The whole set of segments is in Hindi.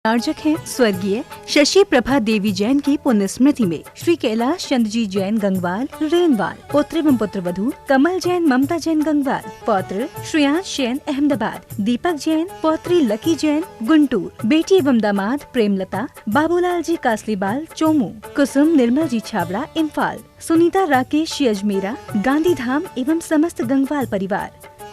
आर्जक हैं स्वर्गीय शशि प्रभा देवी जैन की पुण्य स्मृति में श्री कैलाश चंद्र जी जैन गंगवाल रेनवाल, पुत्र एवं पुत्र वधू कमल जैन ममता जैन गंगवाल, पौत्र श्रेयांश जैन अहमदाबाद, दीपक जैन, पौत्री लकी जैन गुंटूर, बेटी एवं दामाद प्रेमलता, बाबूलाल जी कासलीबाल चोमू, कुसुम निर्मल जी छाबड़ा इम्फाल, सुनीता राकेश अजमेरा गांधी धाम एवं समस्त गंगवाल परिवार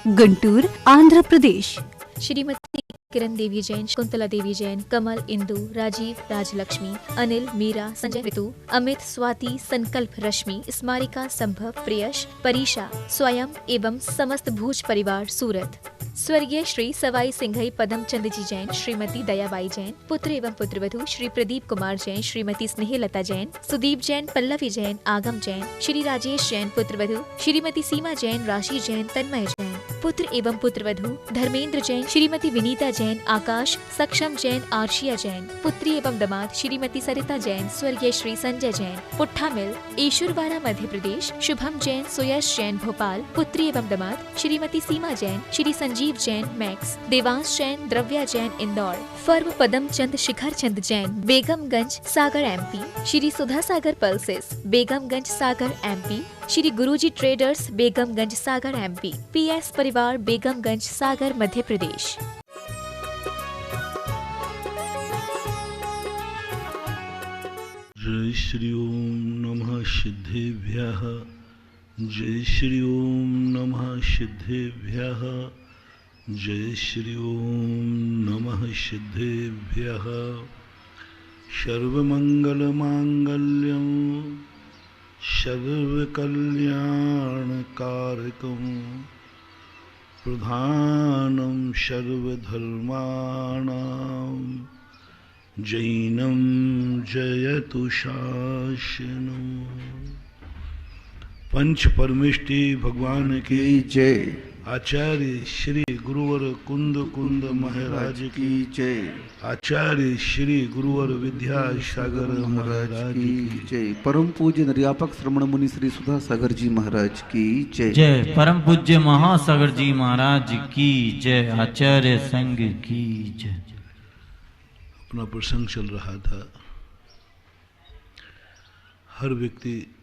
गुंटूर आंध्र प्रदेश। श्रीमती किरण देवी जैन, कुंतला देवी जैन, कमल, इंदु, राजीव, राजलक्ष्मी, अनिल, मीरा, संजय, ऋतु, अमित, स्वाति, संकल्प, रश्मि, स्मारिका, संभव, प्रियश, परीशा, स्वयं एवं समस्त भूज परिवार सूरत। स्वर्गीय श्री सवाई सिंघई पदम चंद जी जैन, श्रीमती दयाबाई जैन, पुत्र एवं पुत्रवधू श्री प्रदीप कुमार जैन, श्रीमती स्नेहलता जैन, सुदीप जैन, पल्लवी जैन, आगम जैन, श्री राजेश जैन, पुत्रवधू श्रीमती सीमा जैन, राशि जैन, तन्मय जैन, पुत्र एवं पुत्रवधू धर्मेंद्र जैन, श्रीमती विनीता जैन, आकाश, सक्षम जैन, आर्शिया जैन, पुत्री एवं दामाद श्रीमती सरिता जैन, स्वर्गीय श्री संजय जैन, पुट्ठा मिल, ईश्वरवाड़ा मध्य प्रदेश, शुभम जैन, सुयश जैन, भोपाल, पुत्री एवं दामाद श्रीमती सीमा जैन, श्री संजीव जैन, मैक्स, देवांश जैन, द्रव्या जैन, इंदौर, फर्व पदम चंद शिखर चंद जैन, बेगमगंज सागर एमपी, श्री सुधा सागर पल्सेस, बेगमगंज सागर एमपी, श्री गुरुजी ट्रेडर्स, बेगमगंज सागर एमपी, पीएस परिवार, बेगमगंज सागर मध्य प्रदेश। जय श्री ओम नमः सिद्धेभ्यः, जय श्री ओम नमः सिद्धेभ्यः, जय श्री ओम नमः सिद्धेभ्यः। सर्वमंगलमांगल्यं सर्वकल्याणकारकं प्रधानं सर्वधर्माणां जैनं जयतु शासनं। पंच परमेष्टि भगवान की जय। आचार्य श्री गुरुवर कुंद कुंद महाराज की जय। आचार्य श्री गुरुवर विद्यासागर महाराज की जय। परम पूज्य निर्यापक श्रमण मुनि श्री सुधा सागर जी महाराज की जय। जय। परम पूज्य महासागर जी महाराज की जय। आचार्य संघ की जय। अपना प्रसंग चल रहा था। हर व्यक्ति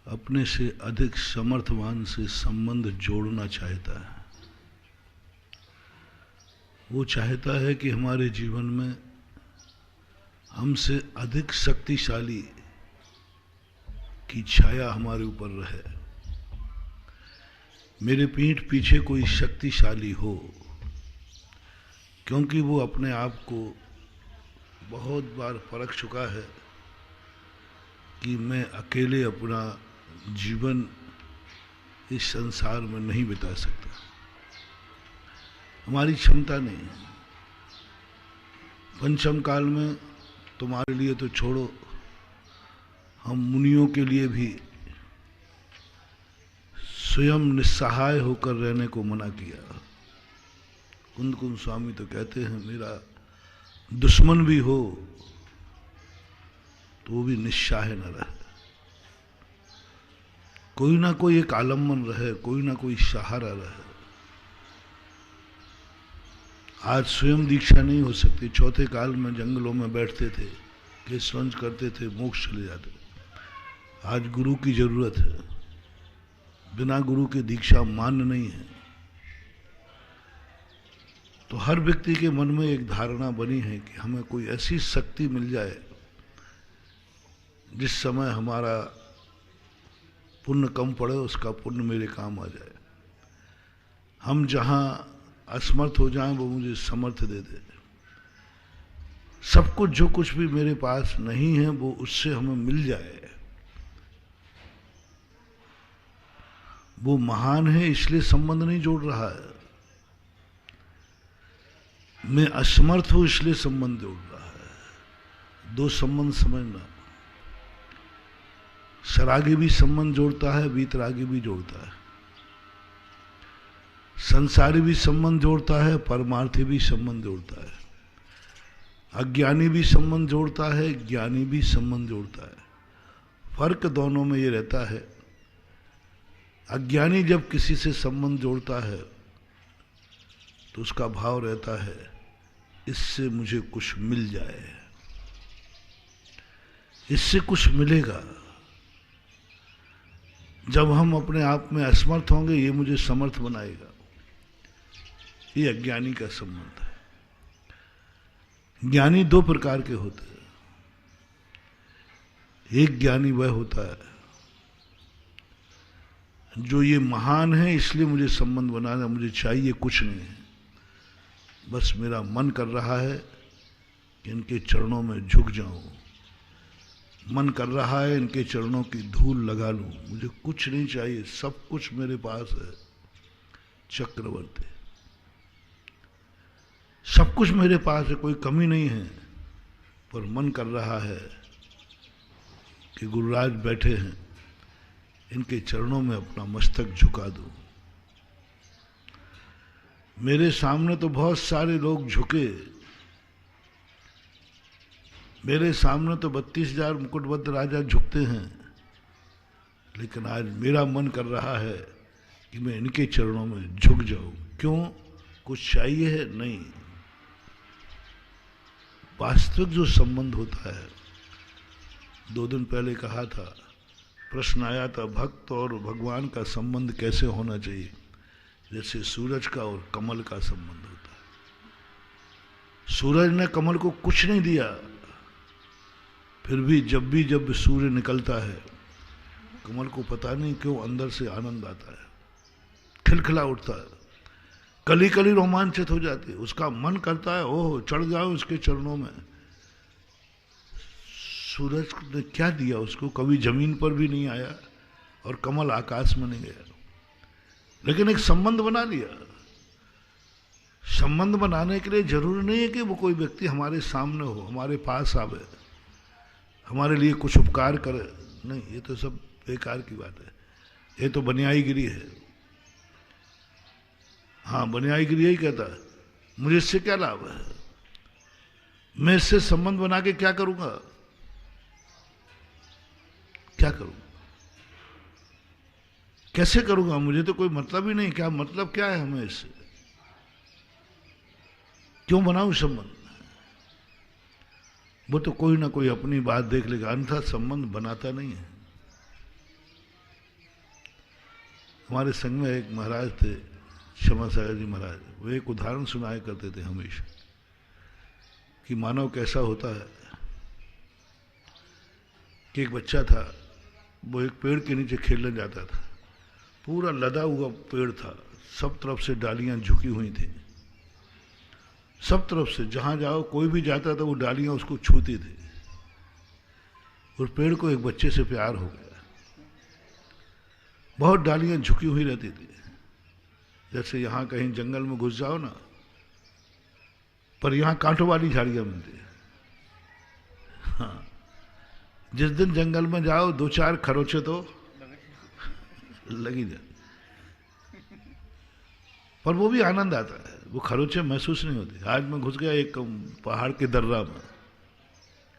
अपने से अधिक समर्थवान से संबंध जोड़ना चाहता है। वो चाहता है कि हमारे जीवन में हमसे अधिक शक्तिशाली की छाया हमारे ऊपर रहे। मेरे पीठ पीछे कोई शक्तिशाली हो, क्योंकि वो अपने आप को बहुत बार परख चुका है कि मैं अकेले अपना जीवन इस संसार में नहीं बिता सकता। हमारी क्षमता नहीं है। पंचम काल में तुम्हारे लिए तो छोड़ो, हम मुनियों के लिए भी स्वयं निस्सहाय होकर रहने को मना किया। कुंद कुंद स्वामी तो कहते हैं, मेरा दुश्मन भी हो तो वो भी निस्सहाय न रहे, कोई ना कोई एक आलम्बन रहे, कोई ना कोई सहारा रहे। आज स्वयं दीक्षा नहीं हो सकती। चौथे काल में जंगलों में बैठते थे, केशवंश करते थे, मोक्ष चले जाते। आज गुरु की जरूरत है। बिना गुरु के दीक्षा मान्य नहीं है। तो हर व्यक्ति के मन में एक धारणा बनी है कि हमें कोई ऐसी शक्ति मिल जाए जिस समय हमारा पुण्य कम पड़े, उसका पुण्य मेरे काम आ जाए। हम जहां असमर्थ हो जाएं वो मुझे समर्थ दे दे। सब कुछ जो कुछ भी मेरे पास नहीं है वो उससे हमें मिल जाए। वो महान है इसलिए संबंध नहीं जोड़ रहा है। मैं असमर्थ हूं इसलिए संबंध जोड़ रहा है। दो संबंध समझना। सरागी भी संबंध जोड़ता है, वीतरागी भी जोड़ता है। संसारी भी संबंध जोड़ता है, परमार्थी भी संबंध जोड़ता है। अज्ञानी भी संबंध जोड़ता है, ज्ञानी भी संबंध जोड़ता है। फर्क दोनों में ये रहता है, अज्ञानी जब किसी से संबंध जोड़ता है तो उसका भाव रहता है इससे मुझे कुछ मिल जाए, इससे कुछ मिलेगा। जब हम अपने आप में असमर्थ होंगे, ये मुझे समर्थ बनाएगा। ये अज्ञानी का संबंध है। ज्ञानी दो प्रकार के होते हैं। एक ज्ञानी वह होता है जो ये महान है इसलिए मुझे संबंध बनाना, मुझे चाहिए कुछ नहीं है, बस मेरा मन कर रहा है कि इनके चरणों में झुक जाऊं, मन कर रहा है इनके चरणों की धूल लगा लूं, मुझे कुछ नहीं चाहिए, सब कुछ मेरे पास है। चक्रवर्ती, सब कुछ मेरे पास है, कोई कमी नहीं है, पर मन कर रहा है कि गुरुराज बैठे हैं, इनके चरणों में अपना मस्तक झुका दूं। मेरे सामने तो बहुत सारे लोग झुके, मेरे सामने तो 32,000 मुकुटबद्ध राजा झुकते हैं, लेकिन आज मेरा मन कर रहा है कि मैं इनके चरणों में झुक जाऊं। क्यों? कुछ चाहिए है? नहीं। वास्तविक जो संबंध होता है, 2 दिन पहले कहा था, प्रश्न आया था भक्त और भगवान का संबंध कैसे होना चाहिए, जैसे सूरज का और कमल का संबंध होता है। सूरज ने कमल को कुछ नहीं दिया, फिर भी जब सूर्य निकलता है, कमल को पता नहीं क्यों अंदर से आनंद आता है, खिलखिला उठता है, कली कली रोमांचित हो जाती है, उसका मन करता है ओह चढ़ जाओ उसके चरणों में। सूरज ने क्या दिया उसको? कभी जमीन पर भी नहीं आया और कमल आकाश में नहीं गया, लेकिन एक संबंध बना लिया। संबंध बनाने के लिए जरूरी नहीं है कि वो कोई व्यक्ति हमारे सामने हो, हमारे पास आवे, हमारे लिए कुछ उपकार करे, नहीं, ये तो सब बेकार की बात है, ये तो बनियाईगिरी है। हाँ, बनियाईगिरी यही कहता है, मुझे इससे क्या लाभ है, मैं इससे संबंध बना के क्या करूंगा, क्या करूंगा, कैसे करूंगा, मुझे तो कोई मतलब ही नहीं, क्या मतलब क्या है हमें इससे, क्यों बनाऊं संबंध? वो तो कोई ना कोई अपनी बात देख लेगा, अन्यथा संबंध बनाता नहीं है। हमारे संग में एक महाराज थे, क्षमा सागर जी महाराज, वो एक उदाहरण सुनाया करते थे हमेशा कि मानव कैसा होता है कि एक बच्चा था, वो एक पेड़ के नीचे खेलने जाता था, पूरा लदा हुआ पेड़ था, सब तरफ से डालियां झुकी हुई थी, सब तरफ से, जहां जाओ कोई भी जाता था वो डालियां उसको छूती थी, और पेड़ को एक बच्चे से प्यार हो गया। बहुत डालियां झुकी हुई रहती थी, जैसे यहां कहीं जंगल में घुस जाओ ना, पर यहां कांटों वाली झाड़ियां मिलती है। हाँ, जिस दिन जंगल में जाओ 2-4 खरोचे तो लगी जाए, पर वो भी आनंद आता है, वो खरोचे महसूस नहीं होते। आज मैं घुस गया एक पहाड़ के दर्रा में,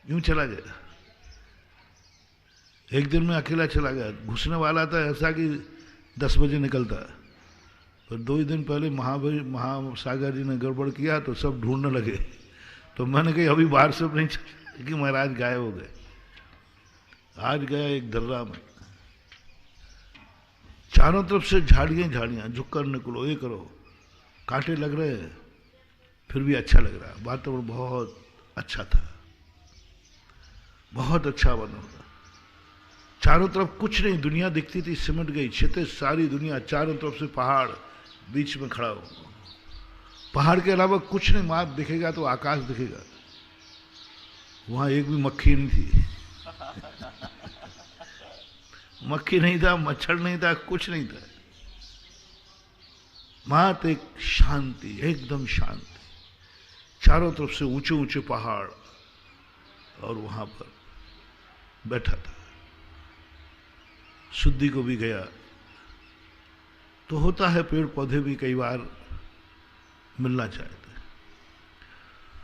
यूं चला गया, एक दिन में अकेला चला गया, घुसने वाला था ऐसा कि 10 बजे निकलता है, पर 2 ही दिन पहले महासागर जी ने गड़बड़ किया तो सब ढूंढने लगे, तो मैंने कहा अभी बाहर से नहीं चला कि महाराज गायब हो गए। आज गया एक दर्रा में, चारों तरफ से झाड़ियां झाड़ियां, झुक कर निकलो, ये करो, कांटे लग रहे हैं, फिर भी अच्छा लग रहा है, वातावरण बहुत अच्छा था, बहुत अच्छा बना था। चारों तरफ कुछ नहीं, दुनिया दिखती थी, सिमट गई, छिते सारी दुनिया, चारों तरफ से पहाड़, बीच में खड़ा हो, पहाड़ के अलावा कुछ नहीं, माप दिखेगा तो आकाश दिखेगा, वहां एक भी मक्खी नहीं थी मक्खी नहीं था, मच्छर नहीं था, कुछ नहीं था, मात एक शांति, एकदम शांति, चारों तरफ से ऊंचे ऊंचे पहाड़, और वहां पर बैठा था। शुद्धि को भी गया, तो होता है पेड़ पौधे भी कई बार मिलना चाहते हैं,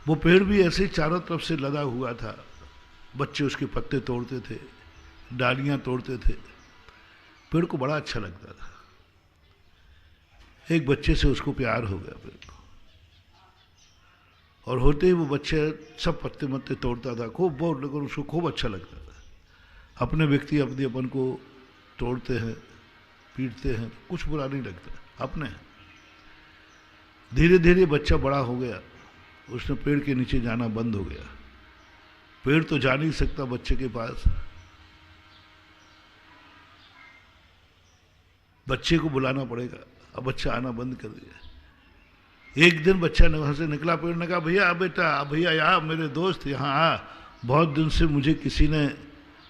वो पेड़ भी ऐसे चारों तरफ से लदा हुआ था, बच्चे उसके पत्ते तोड़ते थे, डालियां तोड़ते थे, पेड़ को बड़ा अच्छा लगता था। एक बच्चे से उसको प्यार हो गया पेड़ को, और होते ही वो बच्चे सब पत्ते मत्ते तोड़ता था खूब, बहुत लेकिन उसको खूब अच्छा लगता था। अपने व्यक्ति अपने अपन को तोड़ते हैं, पीटते हैं, कुछ बुरा नहीं लगता। अपने धीरे धीरे बच्चा बड़ा हो गया, उसने पेड़ के नीचे जाना बंद हो गया। पेड़ तो जा नहीं सकता बच्चे के पास, बच्चे को बुलाना पड़ेगा। अब बच्चा आना बंद कर दिया। एक दिन बच्चा ने वहां से निकला, पेड़ ने कहा भैया बेटा, भैया यहाँ मेरे दोस्त यहाँ आ, बहुत दिन से मुझे किसी ने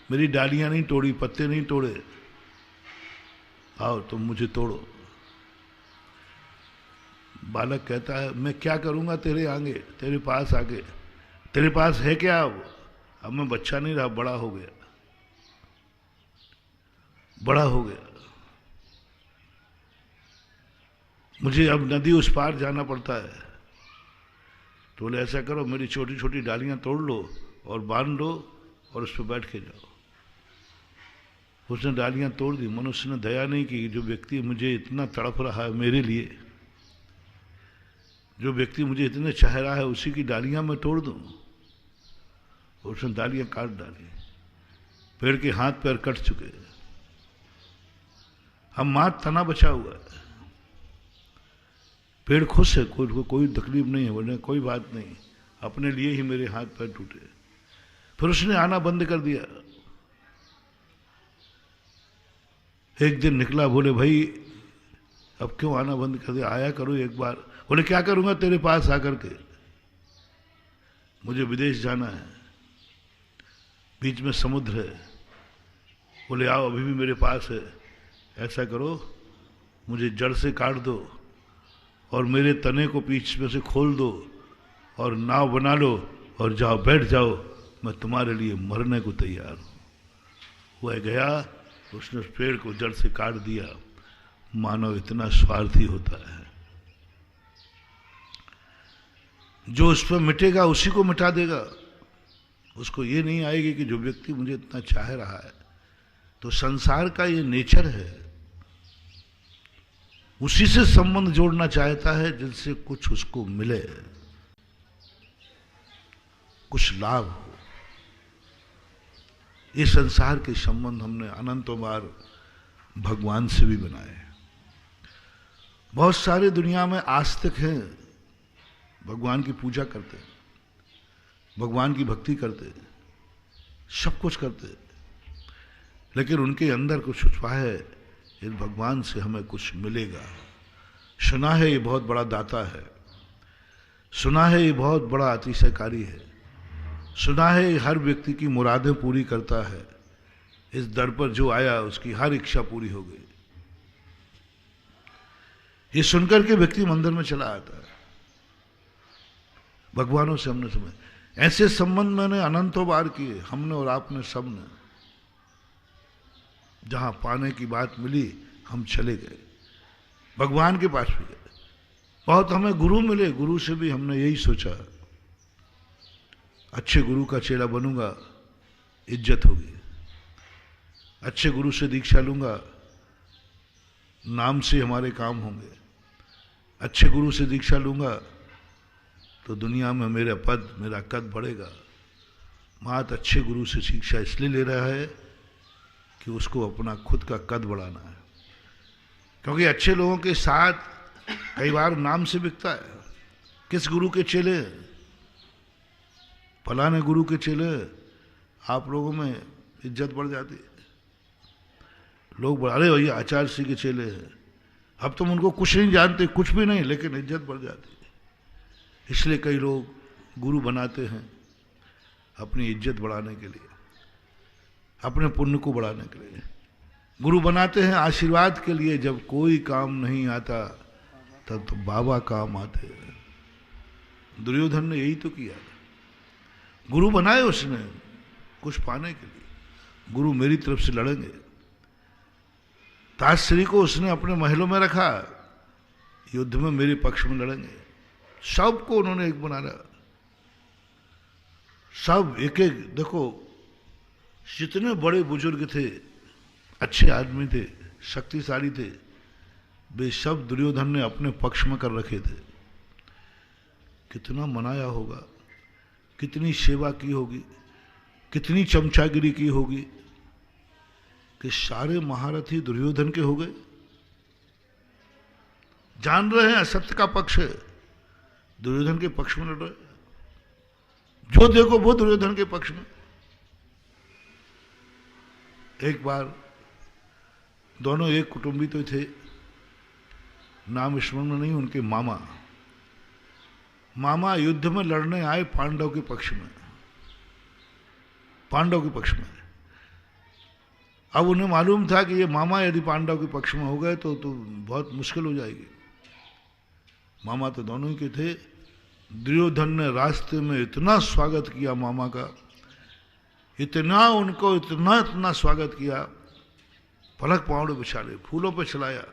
मेरी डालियां नहीं तोड़ी, पत्ते नहीं तोड़े, आओ तुम मुझे तोड़ो। बालक कहता है मैं क्या करूंगा तेरे आगे, तेरे पास आगे, तेरे पास है क्या? अब मैं बच्चा नहीं रहा, बड़ा हो गया, बड़ा हो गया, मुझे अब नदी उस पार जाना पड़ता है। तो बोले ऐसा करो, मेरी छोटी छोटी डालियां तोड़ लो और बांध लो और उस पर बैठ के जाओ। उसने डालियां तोड़ दी। मनुष्य ने दया नहीं की। जो व्यक्ति मुझे इतना तड़प रहा है मेरे लिए, जो व्यक्ति मुझे इतने चाह रहा है, उसी की डालियां मैं तोड़ दूं। उसने डालियां काट डाली, पेड़ के हाथ पैर कट चुके, हम मात तना बचा हुआ है। पेड़ खुश है, कोई तकलीफ नहीं है, बोले कोई बात नहीं, अपने लिए ही मेरे हाथ पैर टूटे। फिर उसने आना बंद कर दिया। एक दिन निकला, बोले भाई अब क्यों आना बंद कर दिया, आया करो एक बार। बोले क्या करूंगा तेरे पास आकर के, मुझे विदेश जाना है, बीच में समुद्र है। बोले आओ अभी भी मेरे पास है, ऐसा करो मुझे जड़ से काट दो और मेरे तने को पीछ में से खोल दो और नाव बना लो और जाओ, बैठ जाओ, मैं तुम्हारे लिए मरने को तैयार हूं। वह गया, उसने उस पेड़ को जड़ से काट दिया। मानव इतना स्वार्थी होता है, जो उस पर मिटेगा उसी को मिटा देगा। उसको ये नहीं आएगी कि जो व्यक्ति मुझे इतना चाह रहा है, तो संसार का ये नेचर है, उसी से संबंध जोड़ना चाहता है जिनसे कुछ उसको मिले, कुछ लाभ हो। ये संसार के संबंध हमने अनंतों बार भगवान से भी बनाए। बहुत सारे दुनिया में आस्तिक हैं, भगवान की पूजा करते, भगवान की भक्ति करते, सब कुछ करते, लेकिन उनके अंदर कुछ छुपा है, इस भगवान से हमें कुछ मिलेगा। सुना है ये बहुत बड़ा दाता है, सुना है ये बहुत बड़ा अतिशयकारी है, सुना है ये हर व्यक्ति की मुरादें पूरी करता है। इस दर पर जो आया उसकी हर इच्छा पूरी हो गई। ये सुनकर के व्यक्ति मंदिर में चला आता है। भगवानों से हमने समझ, ऐसे संबंध मैंने अनंतों बार किए, हमने और आपने सबने। जहां पाने की बात मिली हम चले गए, भगवान के पास भी गए। बहुत हमें गुरु मिले, गुरु से भी हमने यही सोचा, अच्छे गुरु का चेला बनूंगा, इज्जत होगी। अच्छे गुरु से दीक्षा लूंगा, नाम से हमारे काम होंगे। अच्छे गुरु से दीक्षा लूंगा तो दुनिया में मेरा पद, मेरा कद बढ़ेगा। मात अच्छे गुरु से शिक्षा इसलिए ले रहा है कि उसको अपना खुद का कद बढ़ाना है, क्योंकि अच्छे लोगों के साथ कई बार नाम से बिकता है। किस गुरु के चेले, फलाने गुरु के चेले, आप लोगों में इज्जत बढ़ जाती है। लोग अरे भैया आचार्य सिंह के चेले हैं, अब तुम उनको कुछ नहीं जानते, कुछ भी नहीं, लेकिन इज्जत बढ़ जाती है। इसलिए कई लोग गुरु बनाते हैं अपनी इज्जत बढ़ाने के लिए, अपने पुण्य को बढ़ाने के लिए। गुरु बनाते हैं आशीर्वाद के लिए। जब कोई काम नहीं आता तब तो बाबा काम आते हैं। दुर्योधन ने यही तो किया, गुरु बनाए उसने कुछ पाने के लिए। गुरु मेरी तरफ से लड़ेंगे। ताजश्री को उसने अपने महलों में रखा, युद्ध में मेरे पक्ष में लड़ेंगे। सबको उन्होंने एक बनाया, सब एक एक। देखो जितने बड़े बुजुर्ग थे, अच्छे आदमी थे, शक्तिशाली थे, वे सब दुर्योधन ने अपने पक्ष में कर रखे थे। कितना मनाया होगा, कितनी सेवा की होगी, कितनी चमचागिरी की होगी कि सारे महारथी दुर्योधन के हो गए। जान रहे हैं असत्य का पक्ष है, दुर्योधन के पक्ष में लड़ रहे, जो देखो वो दुर्योधन के पक्ष में। एक बार दोनों एक कुटुंबी तो थे, नाम स्मरण में नहीं, उनके मामा युद्ध में लड़ने आए पांडव के पक्ष में, पांडव के पक्ष में। अब उन्हें मालूम था कि ये मामा यदि पांडव के पक्ष में हो गए तो बहुत मुश्किल हो जाएगी। मामा तो दोनों ही के थे। दुर्योधन ने रास्ते में इतना स्वागत किया मामा का, इतना उनको इतना स्वागत किया, पलक पावड़े बिछा ले, फूलों पे चलाया।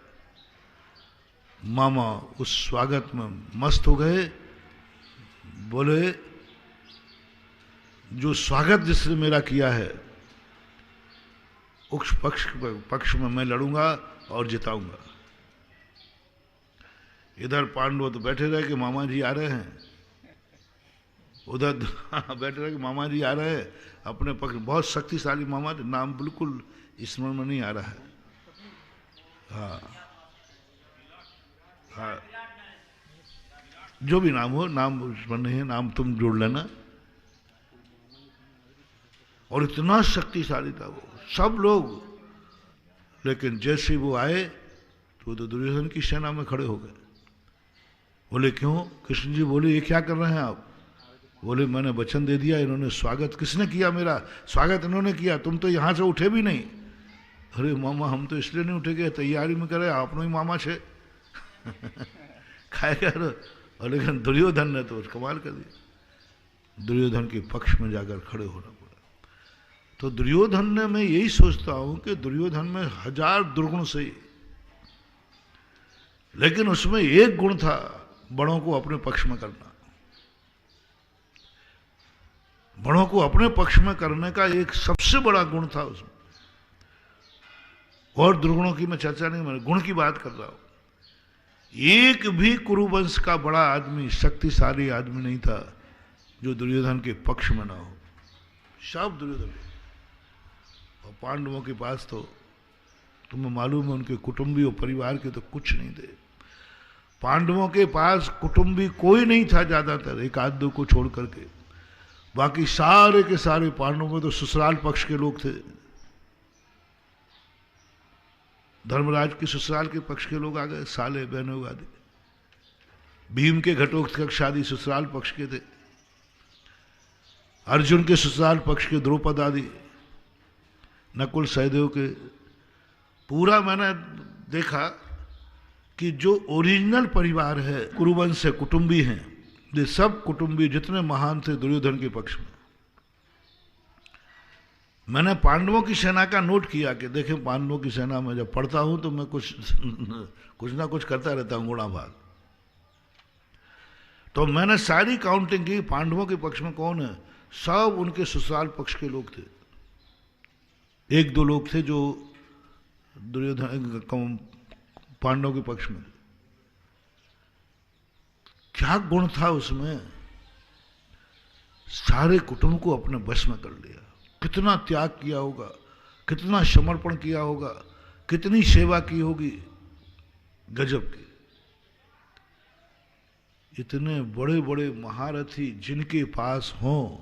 मामा उस स्वागत में मस्त हो गए, बोले जो स्वागत जिसने मेरा किया है उस पक्ष में मैं लड़ूंगा और जिताऊंगा। इधर पांडव तो बैठे रहे कि मामा जी आ रहे हैं, उधर बैठे रहे कि मामा जी आ रहे हैं अपने पक्ष। बहुत शक्तिशाली मामा, नाम बिल्कुल स्मरण में नहीं आ रहा है। हाँ हाँ, जो भी नाम हो, नाम स्मरण नहीं है, नाम तुम जोड़ लेना। और इतना शक्तिशाली था वो, सब लोग। लेकिन जैसे वो आए तो दुर्योधन की सेना में खड़े हो गए। बोले क्यों? कृष्ण जी बोले ये क्या कर रहे हैं आप? बोले मैंने वचन दे दिया, इन्होंने स्वागत, किसने किया मेरा स्वागत? इन्होंने किया, तुम तो यहां से उठे भी नहीं। अरे मामा हम तो इसलिए नहीं उठे गए, तैयारी में करे, आपने ही मामा छे खाए कर। और लेकिन दुर्योधन ने तो कमाल कर दिया, दुर्योधन के पक्ष में जाकर खड़े होना पड़ा। तो दुर्योधन ने, मैं यही सोचता हूं कि दुर्योधन में 1000 दुर्गुण सही, लेकिन उसमें एक गुण था, बड़ों को अपने पक्ष में करना। बड़ों को अपने पक्ष में करने का एक सबसे बड़ा गुण था उसमें। और दुर्गुणों की मैं चर्चा नहीं, मैं गुण की बात कर रहा हूं। एक भी कुरुवंश का बड़ा आदमी, शक्तिशाली आदमी नहीं था जो दुर्योधन के पक्ष में ना हो, सब दुर्योधन। और पांडवों के पास तो तुम्हें मालूम है उनके कुटुंबी और परिवार के तो कुछ नहीं थे। पांडवों के पास कुटुंबी कोई नहीं था, ज्यादातर एक आध दो को छोड़ करके, बाकी सारे के सारे पांडवों में तो ससुराल पक्ष के लोग थे। धर्मराज के ससुराल के पक्ष के लोग आ गए, साले बहनों आदि। भीम के घटोत्कच शादी ससुराल पक्ष के थे। अर्जुन के ससुराल पक्ष के द्रौपद आदि, नकुल सहदेव के। पूरा मैंने देखा कि जो ओरिजिनल परिवार है, कुरुवंश से कुटुंबी हैं, ये सब कुटुंबी जितने महान थे दुर्योधन के पक्ष में। मैंने पांडवों की सेना का नोट किया कि देखें, पांडवों की सेना में जब पढ़ता हूं तो मैं कुछ ना कुछ करता रहता हूं, गुणा भाग। तो मैंने सारी काउंटिंग की, पांडवों के पक्ष में कौन है, सब उनके ससुराल पक्ष के लोग थे। एक दो लोग थे जो दुर्योधन पांडवों के पक्ष में। क्या गुण था उसमें, सारे कुटुंब को अपने वश में कर लिया। कितना त्याग किया होगा, कितना समर्पण किया होगा, कितनी सेवा की होगी, गजब की। इतने बड़े बड़े महारथी जिनके पास हों,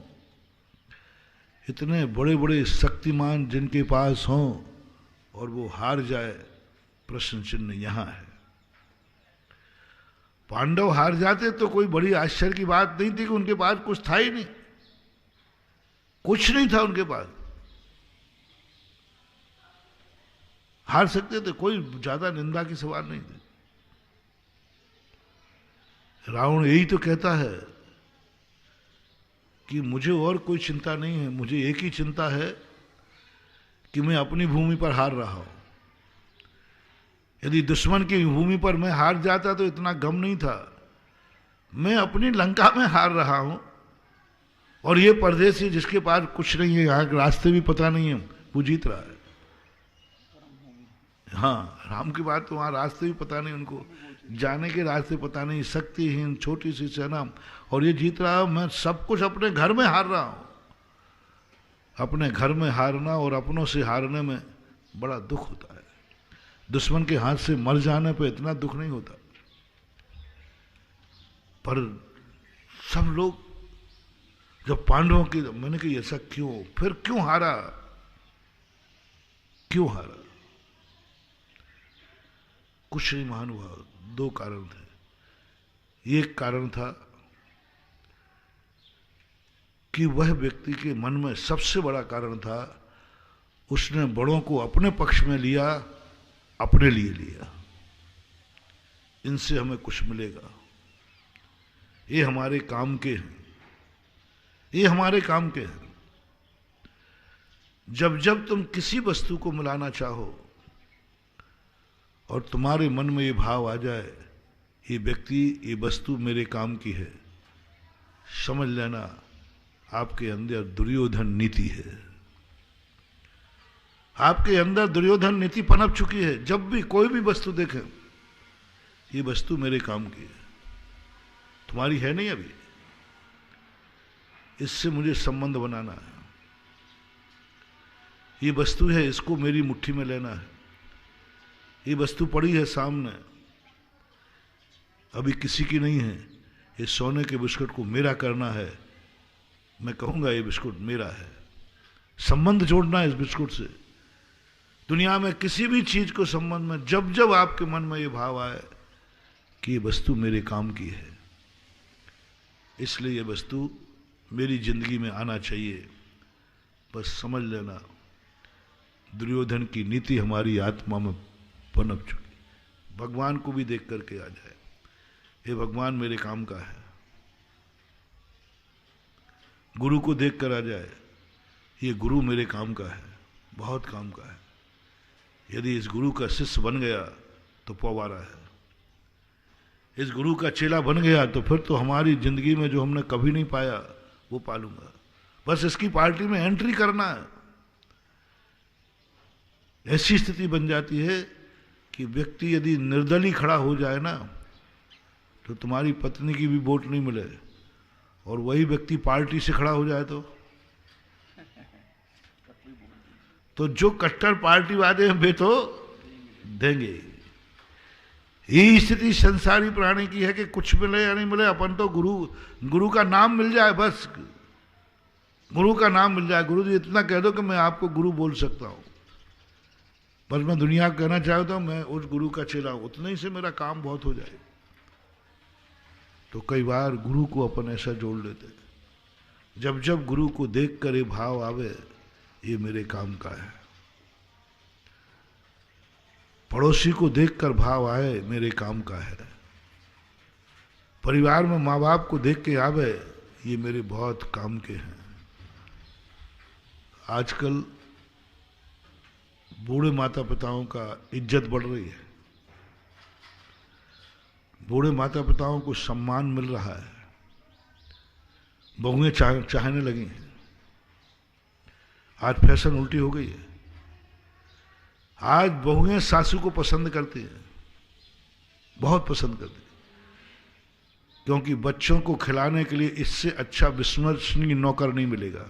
इतने बड़े बड़े शक्तिमान जिनके पास हों, और वो हार जाए, प्रश्न चिन्ह यहां है। पांडव हार जाते तो कोई बड़ी आश्चर्य की बात नहीं थी कि उनके पास कुछ था ही नहीं, कुछ नहीं था उनके पास, हार सकते थे, कोई ज्यादा निंदा की सवाल नहीं थी। रावण यही तो कहता है कि मुझे और कोई चिंता नहीं है, मुझे एक ही चिंता है कि मैं अपनी भूमि पर हार रहा हूं। यदि दुश्मन की भूमि पर मैं हार जाता तो इतना गम नहीं था। मैं अपनी लंका में हार रहा हूं, और ये परदेसी जिसके पास कुछ नहीं है, यहाँ रास्ते भी पता नहीं है, वो जीत रहा है। हाँ, राम की बात तो वहां रास्ते भी पता नहीं उनको, जाने के रास्ते पता नहीं, शक्तिहीन छोटी सी सेना, और ये जीत रहा हूं। मैं सब कुछ अपने घर में हार रहा हूं। अपने घर में हारना और अपनों से हारने में बड़ा दुख होता है। दुश्मन के हाथ से मर जाने पर इतना दुख नहीं होता, पर सब लोग जब पांडवों की, मैंने कहा ऐसा क्यों, फिर क्यों हारा, क्यों हारा? कुछ नहीं महानुभाव, दो कारण थे। एक कारण था कि वह व्यक्ति के मन में सबसे बड़ा कारण था, उसने बड़ों को अपने पक्ष में लिया, अपने लिए लिया। इनसे हमें कुछ मिलेगा, ये हमारे काम के हैं, ये हमारे काम के हैं। जब जब तुम किसी वस्तु को मिलाना चाहो और तुम्हारे मन में ये भाव आ जाए, ये व्यक्ति, ये वस्तु मेरे काम की है, समझ लेना आपके अंदर दुर्योधन नीति है। आपके अंदर दुर्योधन नीति पनप चुकी है। जब भी कोई भी वस्तु देखें, ये वस्तु मेरे काम की है, तुम्हारी है नहीं अभी, इससे मुझे संबंध बनाना है। ये वस्तु है, इसको मेरी मुट्ठी में लेना है। ये वस्तु पड़ी है सामने, अभी किसी की नहीं है। ये सोने के बिस्कुट को मेरा करना है, मैं कहूंगा ये बिस्कुट मेरा है। संबंध जोड़ना है इस बिस्कुट से। दुनिया में किसी भी चीज को संबंध में जब जब आपके मन में ये भाव आए कि ये वस्तु मेरे काम की है, इसलिए ये वस्तु मेरी जिंदगी में आना चाहिए, बस समझ लेना दुर्योधन की नीति हमारी आत्मा में पनप चुकी। भगवान को भी देख करके आ जाए, ये भगवान मेरे काम का है। गुरु को देख कर आ जाए, ये गुरु मेरे काम का है, बहुत काम का है। यदि इस गुरु का शिष्य बन गया तो पवारा है, इस गुरु का चेला बन गया तो फिर तो हमारी जिंदगी में जो हमने कभी नहीं पाया वो पालूंगा। बस इसकी पार्टी में एंट्री करना है। ऐसी स्थिति बन जाती है कि व्यक्ति यदि निर्दलीय खड़ा हो जाए ना, तो तुम्हारी पत्नी की भी वोट नहीं मिले, और वही व्यक्ति पार्टी से खड़ा हो जाए तो जो कट्टर पार्टी वादे हैं वे तो देंगे। यही स्थिति संसारी प्राणी की है कि कुछ मिले या नहीं मिले, अपन तो गुरु का नाम मिल जाए, बस गुरु का नाम मिल जाए। गुरु जी इतना कह दो कि मैं आपको गुरु बोल सकता हूं, बस मैं दुनिया को कहना चाहता हूं मैं उस गुरु का चेला हूं, उतने ही से मेरा काम बहुत हो जाए। तो कई बार गुरु को अपन ऐसा जोड़ लेते, जब जब गुरु को देख कर ये भाव आवे, ये मेरे काम का है। पड़ोसी को देखकर भाव आए, मेरे काम का है। परिवार में माँ बाप को देख के आवे, ये मेरे बहुत काम के हैं। आजकल बूढ़े माता पिताओं का इज्जत बढ़ रही है, बूढ़े माता पिताओं को सम्मान मिल रहा है, बहुएं चाहने लगी हैं। आज फैशन उल्टी हो गई है, आज बहुएं सासू को पसंद करती हैं, बहुत पसंद करती हैं, क्योंकि बच्चों को खिलाने के लिए इससे अच्छा विश्वसनीय नौकर नहीं मिलेगा।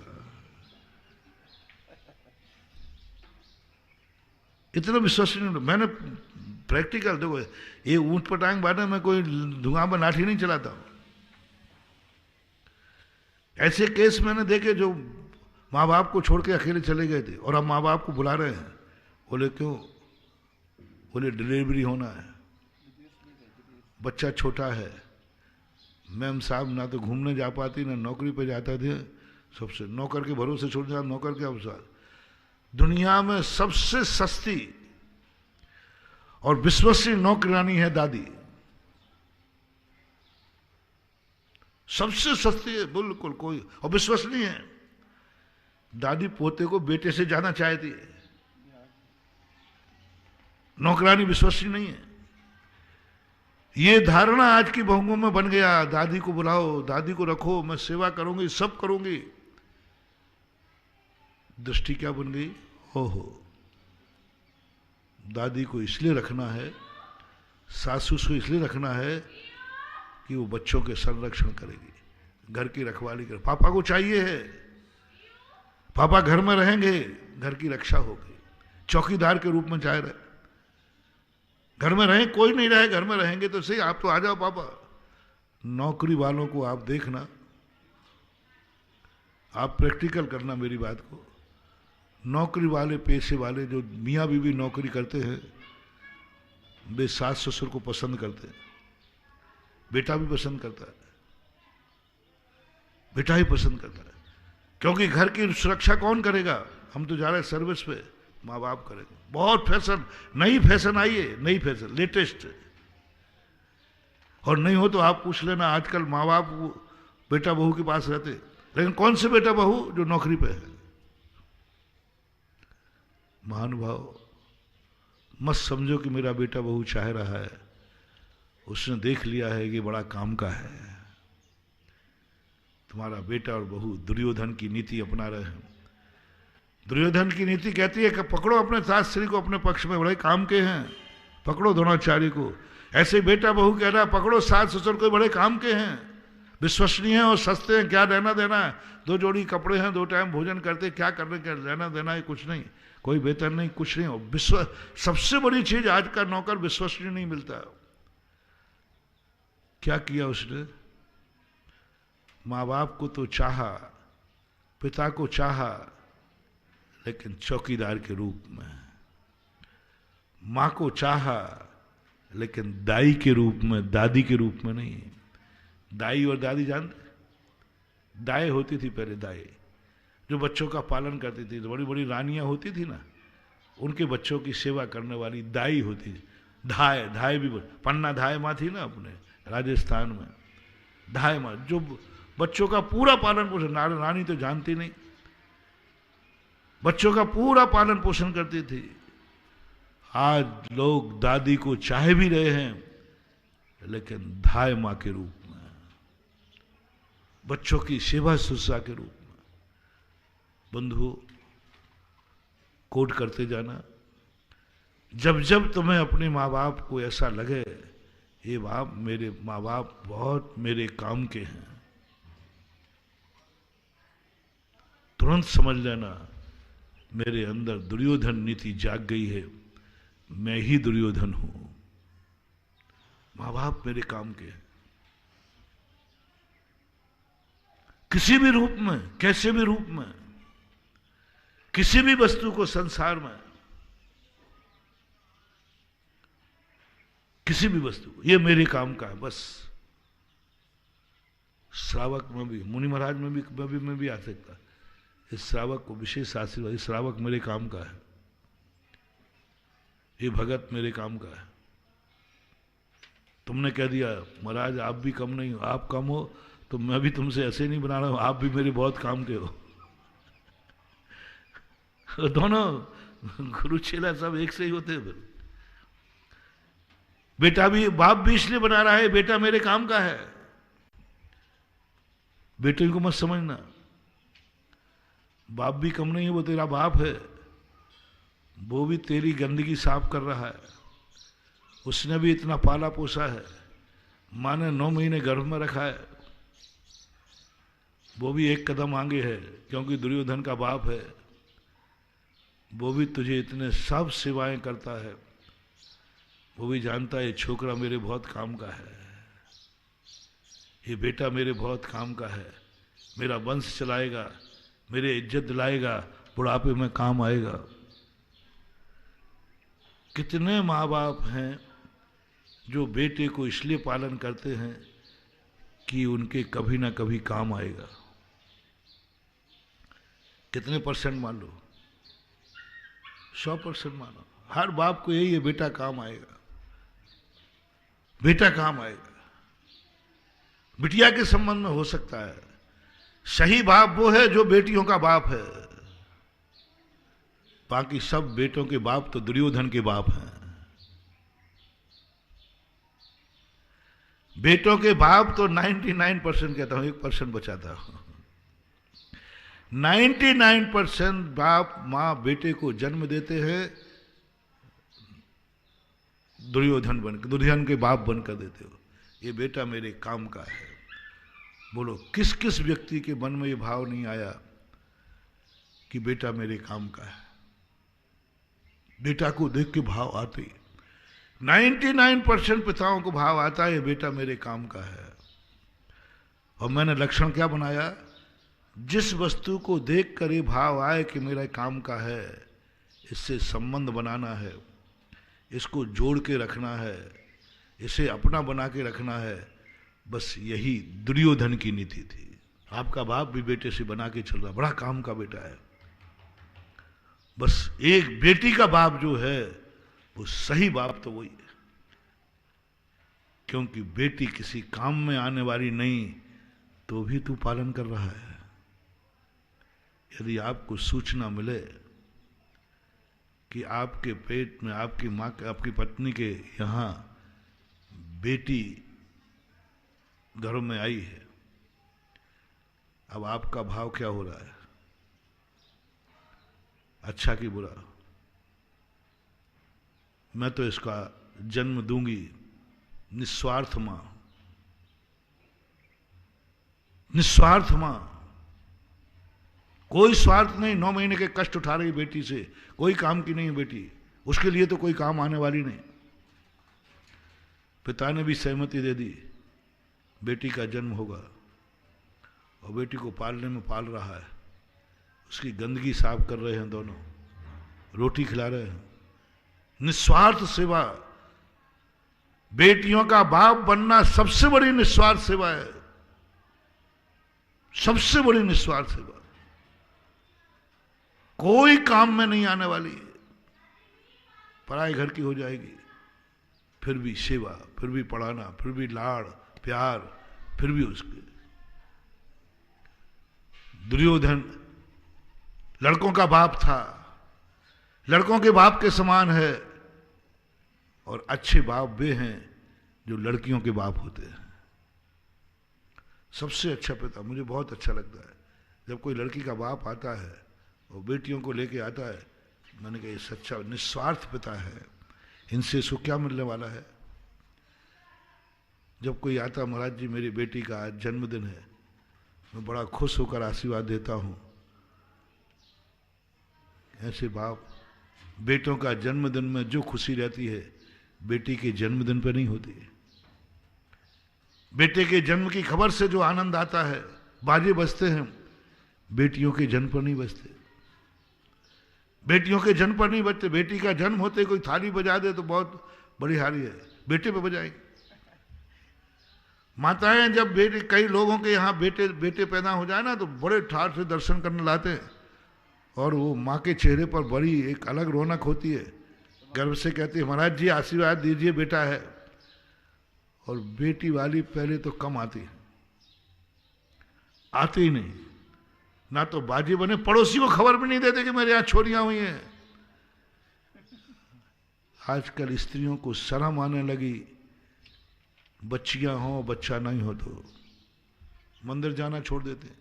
इतना विश्वसनीय, मैंने प्रैक्टिकल देखो, ये ऊंट पटांग बांधने में कोई धुआं में लाठी नहीं चलाता। ऐसे केस मैंने देखे जो माँ बाप को छोड़ के अकेले चले गए थे, और अब माँ बाप को बुला रहे हैं। बोले क्यों? बोले डिलीवरी होना है, बच्चा छोटा है। मैम साहब ना तो घूमने जा पाती ना नौकरी पे जाता थे, सबसे नौकर के भरोसे छोड़ दिया। नौकर के अवसर दुनिया में सबसे सस्ती और विश्वसनीय नौकरानी है दादी, सबसे सस्ती है बिल्कुल, कोई और विश्वसनीय है। दादी पोते को बेटे से ज्यादा चाहती है, नौकरानी विश्वसनीय नहीं है। ये धारणा आज की बहुओं में बन गया, दादी को बुलाओ, दादी को रखो, मैं सेवा करूंगी, सब करूंगी। दृष्टि क्या बन गई? ओहो, दादी को इसलिए रखना है सासू को इसलिए रखना है कि वो बच्चों के संरक्षण करेगी, घर की रखवाली कर। पापा को चाहिए है, पापा घर में रहेंगे, घर की रक्षा होगी, चौकीदार के रूप में चाहे रहे, घर में रहें, कोई नहीं रहे, घर में रहेंगे तो सही, आप तो आ जाओ पापा। नौकरी वालों को आप देखना, आप प्रैक्टिकल करना मेरी बात को। नौकरी वाले, पैसे वाले जो मियाँ बीवी नौकरी करते हैं, वे सास ससुर को पसंद करते हैं, बेटा भी पसंद करता है, बेटा ही पसंद करता है, क्योंकि घर की सुरक्षा कौन करेगा? हम तो जा रहे हैं सर्विस पे, माँ बाप करेंगे। बहुत फैशन, नई फैशन आई है, नई फैशन, लेटेस्ट। और नहीं हो तो आप पूछ लेना, आजकल माँ बाप बेटा बहू के पास रहते, लेकिन कौन से बेटा बहू? जो नौकरी पे है। महानुभाव, मत समझो कि मेरा बेटा बहू चाह रहा है, उसने देख लिया है कि बड़ा काम का है। तुम्हारा बेटा और बहू दुर्योधन की नीति अपना रहे हैं। दुर्योधन की नीति कहती है कि पकड़ो अपने सास स्त्री को अपने पक्ष में, बड़े काम के हैं, पकड़ो द्रोणाचार्य को। ऐसे बेटा बहू कह रहा है पकड़ो सास ससुर को, बड़े काम के हैं, विश्वसनीय हैं और सस्ते हैं, क्या लेना देना है, 2 जोड़ी कपड़े हैं, 2 टाइम भोजन करते, क्या करने का लेना देना है, कुछ नहीं, कोई वेतन नहीं, कुछ नहीं। विश्व सबसे बड़ी चीज, आज का नौकर विश्वसनीय नहीं मिलता। क्या किया उसने? माँ बाप को तो चाहा, पिता को चाहा, लेकिन चौकीदार के रूप में। माँ को चाहा, लेकिन दाई के रूप में, दादी के रूप में नहीं। दाई और दादी जानते? दाई होती थी पहले, दाई जो बच्चों का पालन करती थी, तो बड़ी बड़ी रानियां होती थी ना, उनके बच्चों की सेवा करने वाली दाई होती थी। धाय, धाय भी, पन्ना धाय माँ थी ना अपने राजस्थान में, धाय माँ जो बच्चों का पूरा पालन पोषण, रानी तो जानती नहीं, बच्चों का पूरा पालन पोषण करती थी। आज लोग दादी को चाहे भी रहे हैं, लेकिन धाय माँ के रूप में, बच्चों की सेवा शुश्रूषा के रूप में। बंधुओं, कोट करते जाना, जब जब तुम्हें अपने माँ बाप को ऐसा लगे ये बाप, मेरे माँ बाप बहुत मेरे काम के हैं, तुरंत समझ लेना मेरे अंदर दुर्योधन नीति जाग गई है, मैं ही दुर्योधन हूं। माँ बाप मेरे काम के हैं, किसी भी रूप में, कैसे भी रूप में, किसी भी वस्तु को संसार में, किसी भी वस्तु को, ये मेरे काम का है बस। श्रावक में भी, मुनि महाराज में भी आ सकता है। इस श्रावक को विशेष आशीर्वाद, इस श्रावक मेरे काम का है, ये भगत मेरे काम का है। तुमने कह दिया महाराज आप भी कम नहीं हो, आप कम हो तो मैं भी तुमसे ऐसे नहीं बना रहा हूं, आप भी मेरे बहुत काम के हो। दोनों गुरु चेला सब एक से ही होते हैं। फिर बेटा भी, बाप भी इसलिए बना रहा है, बेटा मेरे काम का है। बेटे को मत समझना, बाप भी कम नहीं है, वो तेरा बाप है, वो भी तेरी गंदगी साफ कर रहा है, उसने भी इतना पाला पोसा है, माँ ने 9 महीने गर्भ में रखा है, वो भी एक कदम आगे है क्योंकि दुर्योधन का बाप है, वो भी तुझे इतने सब सेवाएं करता है, वो भी जानता है ये छोकरा मेरे बहुत काम का है, ये बेटा मेरे बहुत काम का है, मेरा वंश चलाएगा, मेरे इज्जत दिलाएगा, बुढ़ापे में काम आएगा। कितने माँ बाप हैं जो बेटे को इसलिए पालन करते हैं कि उनके कभी ना कभी काम आएगा। कितने % मान लो? 100% मानो। हर बाप को यही है, बेटा काम आएगा, बेटा काम आएगा। बिटिया के संबंध में हो सकता है सही बाप वो है जो बेटियों का बाप है, बाकी सब बेटों के बाप तो दुर्योधन के बाप हैं। बेटों के बाप तो 99% कहता हूं, 1% बचाता हूं। 99% बाप मां बेटे को जन्म देते हैं, दुर्योधन के बाप बनकर देते हो, ये बेटा मेरे काम का है। बोलो किस किस व्यक्ति के मन में ये भाव नहीं आया कि बेटा मेरे काम का है? बेटा को देख के भाव आते ही 99% पिताओं को भाव आता है ये बेटा मेरे काम का है। और मैंने लक्षण क्या बनाया? जिस वस्तु को देख कर ये भाव आए कि मेरा काम का है, इससे संबंध बनाना है, इसको जोड़ के रखना है, इसे अपना बना के रखना है, बस यही दुर्योधन की नीति थी। आपका बाप भी बेटे से बना के चल रहा, बड़ा काम का बेटा है। बस एक बेटी का बाप जो है वो सही बाप तो वही है, क्योंकि बेटी किसी काम में आने वाली नहीं तो भी तू पालन कर रहा है। यदि आपको सूचना मिले कि आपके पेट में आपकी माँ, आपकी पत्नी के यहाँ बेटी घर में आई है, अब आपका भाव क्या हो रहा है? अच्छा कि बुरा? मैं तो इसका जन्म दूंगी निस्वार्थ मां, निस्वार्थ मां, कोई स्वार्थ नहीं। 9 महीने के कष्ट उठा रही बेटी से, कोई काम की नहीं बेटी, उसके लिए तो कोई काम आने वाली नहीं। पिता ने भी सहमति दे दी, बेटी का जन्म होगा, और बेटी को पालने में पाल रहा है, उसकी गंदगी साफ कर रहे हैं दोनों, रोटी खिला रहे हैं, निस्वार्थ सेवा। बेटियों का बाप बनना सबसे बड़ी निस्वार्थ सेवा है, सबसे बड़ी निस्वार्थ सेवा। कोई काम में नहीं आने वाली है, पराए घर की हो जाएगी, फिर भी सेवा, फिर भी पढ़ाना, फिर भी लाड़ प्यार, फिर भी उसके। दुर्योधन लड़कों का बाप था, लड़कों के बाप के समान है, और अच्छे बाप वे हैं जो लड़कियों के बाप होते हैं। सबसे अच्छा पिता मुझे बहुत अच्छा लगता है जब कोई लड़की का बाप आता है और बेटियों को लेके आता है। मैंने कहा ये सच्चा निस्वार्थ पिता है, इनसे इसको क्या मिलने वाला है? जब कोई आता, महाराज जी मेरी बेटी का आज जन्मदिन है, मैं बड़ा खुश होकर आशीर्वाद देता हूं। ऐसे बाप, बेटों का जन्मदिन में जो खुशी रहती है बेटी के जन्मदिन पर नहीं होती। बेटे के जन्म की खबर से जो आनंद आता है, बाजे बजते हैं, बेटियों के जन्म पर नहीं बजते, बेटियों के जन्म पर नहीं बजते। बेटी का जन्म होते कोई थाली बजा दे तो बहुत बड़ी हारी है, बेटे पे बजाएंगे। माताएं जब बेटे, कई लोगों के यहाँ बेटे पैदा हो जाए ना तो बड़े ठाठ से दर्शन करने लाते हैं, और वो माँ के चेहरे पर बड़ी एक अलग रौनक होती है, गर्व से कहती है महाराज जी आशीर्वाद दीजिए बेटा है। और बेटी वाली पहले तो कम आती ही नहीं, ना तो बाजी बने, पड़ोसी को खबर भी नहीं देते कि मेरे यहाँ छोरियां हुई हैं। आजकल स्त्रियों को शर्म आने लगी, बच्चियां हो बच्चा नहीं हो तो मंदिर जाना छोड़ देते हैं,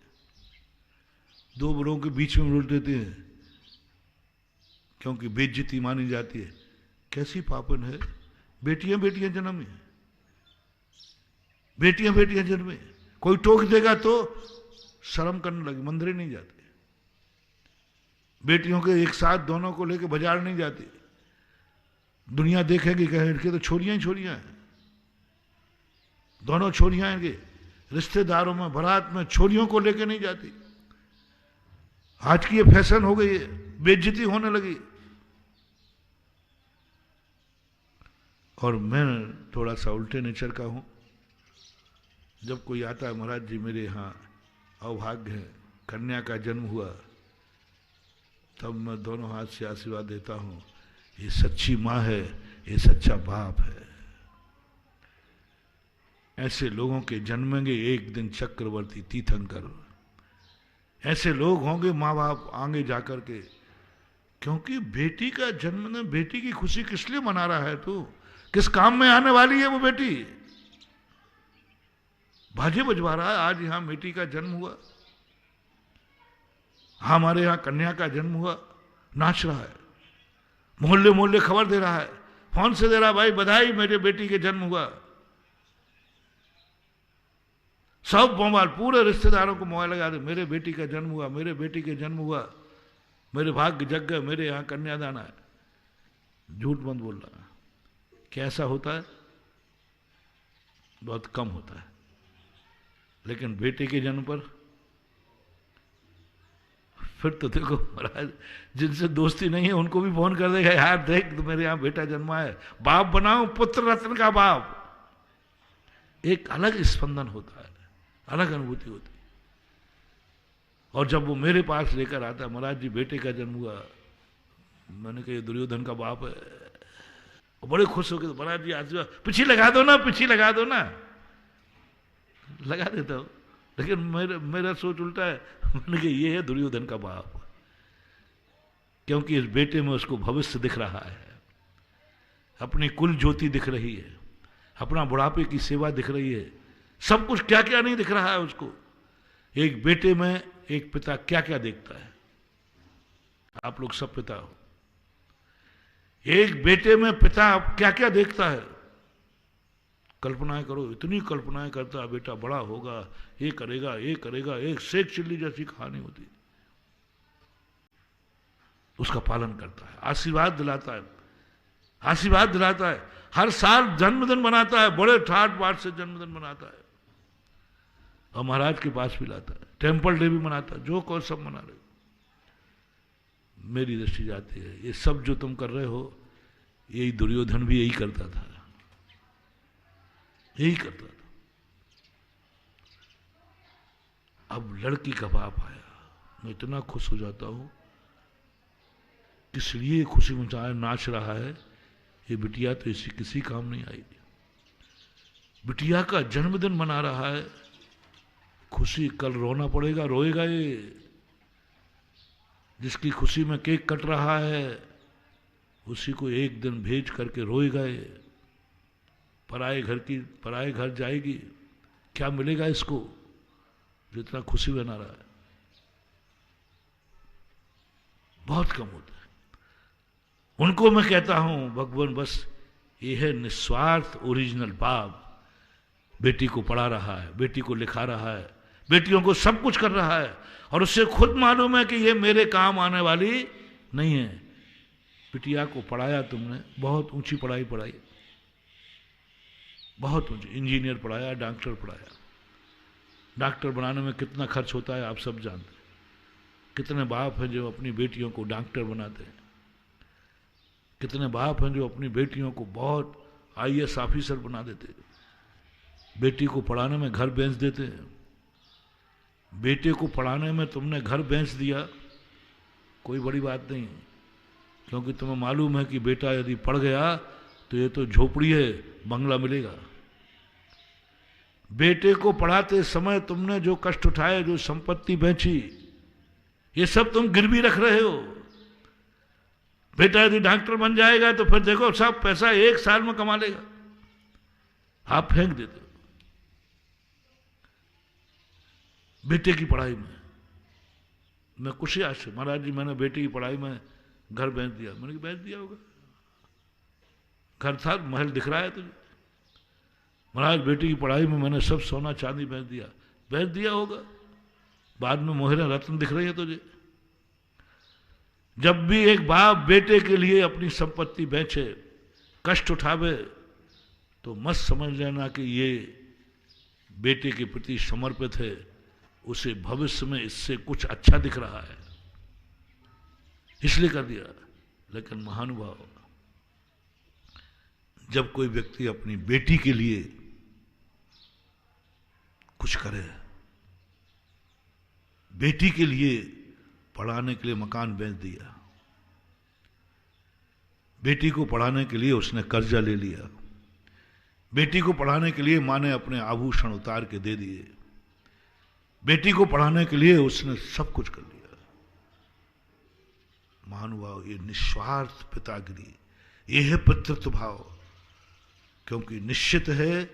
2 बड़ों के बीच में उलट देते हैं, क्योंकि बेइज्जती मानी जाती है। कैसी पापन है, बेटियां बेटियां जन्म है, बेटियां बेटियां जन्म है। कोई टोक देगा तो शर्म करने लगी, मंदिर नहीं जाते। बेटियों के एक साथ दोनों को लेकर बाजार नहीं जाते, दुनिया देखेगी कहे इनके तो छोरियां ही छोरियां हैं, दोनों छोरियां हैं। रिश्तेदारों में बारात में छोरियों को लेकर नहीं जाती। आज की ये फैशन हो गई है, बेइज्जती होने लगी। और मैं थोड़ा सा उल्टे नेचर का हूं। जब कोई आता है महाराज जी मेरे यहाँ अभाग्य है, कन्या का जन्म हुआ, तब मैं दोनों हाथ से आशीर्वाद देता हूं, ये सच्ची माँ है, ये सच्चा बाप है। ऐसे लोगों के जन्मेंगे एक दिन चक्रवर्ती तीर्थंकर। ऐसे लोग होंगे माँ बाप आगे जाकर के, क्योंकि बेटी का जन्म, बेटी की खुशी किस लिए मना रहा है तू? किस काम में आने वाली है वो बेटी? बाजे बजवा रहा है। आज यहां बेटी का जन्म हुआ, हमारे यहां कन्या का जन्म हुआ, नाच रहा है, मोहल्ले मोहल्ले खबर दे रहा है, फोन से दे रहा, भाई बधाई मेरे बेटी के जन्म हुआ। सब मोबाइल, पूरे रिश्तेदारों को मोबाइल लगा दे, मेरे बेटी का जन्म हुआ, मेरे बेटी के जन्म हुआ, मेरे भाग्य जग गए, मेरे यहाँ कन्यादान है। झूठ मत बोलना। कैसा होता है? बहुत कम होता है। लेकिन बेटे के जन्म पर फिर तो देखो महाराज, जिनसे दोस्ती नहीं है उनको भी फोन कर देगा, यार देख तो मेरे यहाँ बेटा जन्मा है, बाप बनाओ, पुत्र रत्न का बाप। एक अलग स्पंदन होता है, अलग अनुभूति होती है। और जब वो मेरे पास लेकर आता है, महाराज जी बेटे का जन्म हुआ, मैंने कहा ये दुर्योधन का बाप है। और बड़े खुश हो गए, महाराज जी आशीर्वाद, पिछी लगा दो ना, पिछी लगा दो ना। लगा देता हूं, लेकिन मेरा सोच उल्टा है। मैंने कहा ये है दुर्योधन का बाप, क्योंकि इस बेटे में उसको भविष्य दिख रहा है, अपनी कुल ज्योति दिख रही है, अपना बुढ़ापे की सेवा दिख रही है, सब कुछ क्या क्या नहीं दिख रहा है उसको। एक बेटे में एक पिता क्या क्या देखता है। आप लोग सब पिता हो, एक बेटे में पिता क्या क्या देखता है। कल्पनाएं करो, इतनी कल्पनाएं करता है, बेटा बड़ा होगा, ये करेगा, ये करेगा, एक शेख चिल्ली जैसी कहानी होती है। उसका पालन करता है, आशीर्वाद दिलाता है, आशीर्वाद दिलाता है, हर साल जन्मदिन मनाता है, बड़े ठाट बाट से जन्मदिन मनाता है, और महाराज के पास भी लाता है, टेम्पल डे भी मनाता है, जो कहो सब मना रहे। मेरी दृष्टि जाती है, ये सब जो तुम कर रहे हो, यही दुर्योधन भी यही करता था, यही करता था। अब लड़की का बाप आया, मैं इतना खुश हो जाता हूं, किस लिए खुशी मचाए नाच रहा है। ये बिटिया तो इसी किसी काम नहीं आई, बिटिया का जन्मदिन मना रहा है, खुशी, कल रोना पड़ेगा, रोएगा ये। जिसकी खुशी में केक कट रहा है, उसी को एक दिन भेज करके रोएगा ये। पराए घर जाएगी, क्या मिलेगा इसको जितना खुशी बना रहा है। बहुत कम होता है। उनको मैं कहता हूं भगवान, बस ये है निस्वार्थ ओरिजिनल बाप, बेटी को पढ़ा रहा है, बेटी को लिखा रहा है, बेटियों को सब कुछ कर रहा है, और उससे खुद मालूम है कि ये मेरे काम आने वाली नहीं है। बिटिया को पढ़ाया तुमने, बहुत ऊंची पढ़ाई पढ़ाई, बहुत ऊंची, इंजीनियर पढ़ाया, डॉक्टर पढ़ाया। डॉक्टर बनाने में कितना खर्च होता है आप सब जानते हैं। कितने बाप हैं जो अपनी बेटियों को डॉक्टर बनाते हैं, कितने बाप हैं जो अपनी बेटियों को बहुत IAS ऑफिसर बना देते हैं, बेटी को पढ़ाने में घर बेच देते हैं। बेटे को पढ़ाने में तुमने घर बेच दिया, कोई बड़ी बात नहीं, क्योंकि तुम्हें मालूम है कि बेटा यदि पढ़ गया तो ये तो झोपड़ी है, बंगला मिलेगा। बेटे को पढ़ाते समय तुमने जो कष्ट उठाए, जो संपत्ति बेची, ये सब तुम गिरवी रख रहे हो। बेटा यदि डॉक्टर बन जाएगा तो फिर देखो सब पैसा एक साल में कमा लेगा, आप फेंक देते हो। बेटे की पढ़ाई में मैं खुशी आज से, महाराज जी मैंने बेटे की पढ़ाई में घर बेच दिया। मैंने कहा बेच दिया होगा, घर था, महल दिख रहा है तुझे। महाराज बेटी की पढ़ाई में मैंने सब सोना चांदी बेच दिया होगा, बाद में मोहरे रत्न दिख रही है तुझे। जब भी एक बाप बेटे के लिए अपनी संपत्ति बेचे, कष्ट उठावे, तो मत समझ लेना कि ये बेटे के प्रति समर्पित है, उसे भविष्य में इससे कुछ अच्छा दिख रहा है इसलिए कर दिया। लेकिन महानुभाव, जब कोई व्यक्ति अपनी बेटी के लिए कुछ करे, बेटी के लिए पढ़ाने के लिए मकान बेच दिया, बेटी को पढ़ाने के लिए उसने कर्जा ले लिया, बेटी को पढ़ाने के लिए माँ ने अपने आभूषण उतार के दे दिए, बेटी को पढ़ाने के लिए उसने सब कुछ कर लिया। महानुभाव, ये निस्वार्थ पितागिरी, ये है पितृत्व भाव। क्योंकि निश्चित है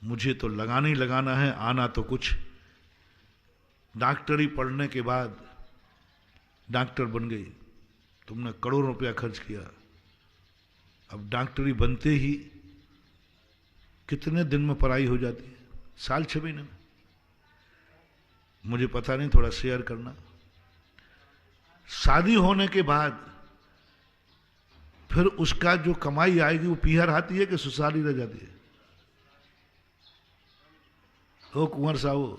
मुझे तो लगाना ही लगाना है, आना तो कुछ। डॉक्टरी पढ़ने के बाद डॉक्टर बन गई, तुमने करोड़ों रुपया खर्च किया, अब डॉक्टरी बनते ही कितने दिन में पढ़ाई हो जाती है? साल 6 महीने में। मुझे पता नहीं, थोड़ा शेयर करना। शादी होने के बाद फिर उसका जो कमाई आएगी वो पीहर आती है कि ससुराली रह जाती है? ओ कुंवर साहू,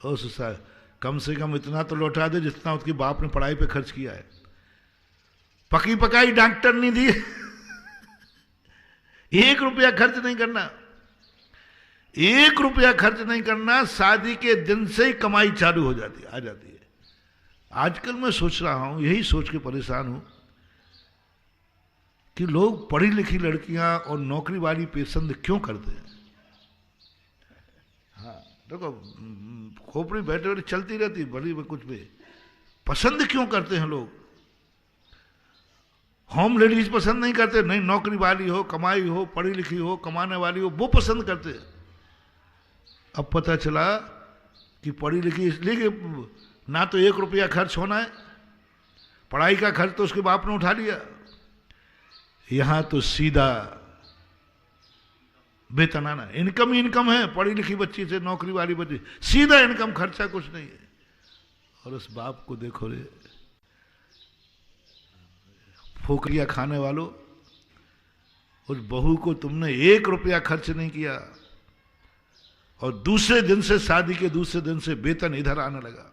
ओ ससुराल, कम से कम इतना तो लौटा दे जितना उसके बाप ने पढ़ाई पे खर्च किया है। पकी पकाई डॉक्टर नहीं दी, 1 रुपया खर्च नहीं करना, 1 रुपया खर्च नहीं करना, शादी के दिन से ही कमाई चालू हो जाती है, आ जाती है। आजकल मैं सोच रहा हूं, यही सोच के परेशान हूं कि लोग पढ़ी लिखी लड़कियां और नौकरी वाली पसंद क्यों करते हैं। हाँ देखो, खोपड़ी बैठे बैठे चलती रहती, बड़ी में कुछ भी पसंद क्यों करते हैं लोग। होम लेडीज पसंद नहीं करते, नहीं नौकरी वाली हो, कमाई हो, पढ़ी लिखी हो, कमाने वाली हो, वो पसंद करते। अब पता चला कि पढ़ी लिखी इसलिए कि ना तो 1 रुपया खर्च होना है, पढ़ाई का खर्च तो उसके बाप ने उठा लिया, यहां तो सीधा बेतनाना इनकम ही इनकम है। पढ़ी लिखी बच्ची से नौकरी वाली बच्ची, सीधा इनकम, खर्चा कुछ नहीं है। और उस बाप को देखो रे, फोकरिया खाने वालों, उस बहू को तुमने 1 रुपया खर्च नहीं किया और दूसरे दिन से, शादी के दूसरे दिन से वेतन इधर आने लगा,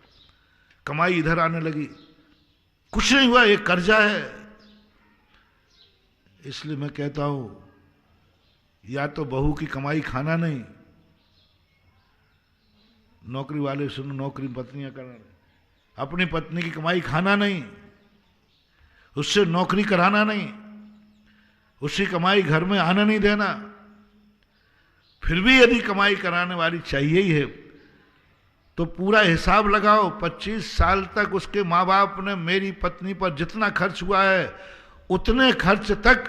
कमाई इधर आने लगी। कुछ नहीं हुआ, एक कर्जा है। इसलिए मैं कहता हूं, या तो बहू की कमाई खाना नहीं, नौकरी वाले सुनो, नौकरी पत्नियां करना, अपनी पत्नी की कमाई खाना नहीं, उससे नौकरी कराना नहीं, उसकी कमाई घर में आना नहीं देना। फिर भी यदि कमाई कराने वाली चाहिए ही है तो पूरा हिसाब लगाओ, 25 साल तक उसके माँ बाप ने मेरी पत्नी पर जितना खर्च हुआ है उतने खर्च तक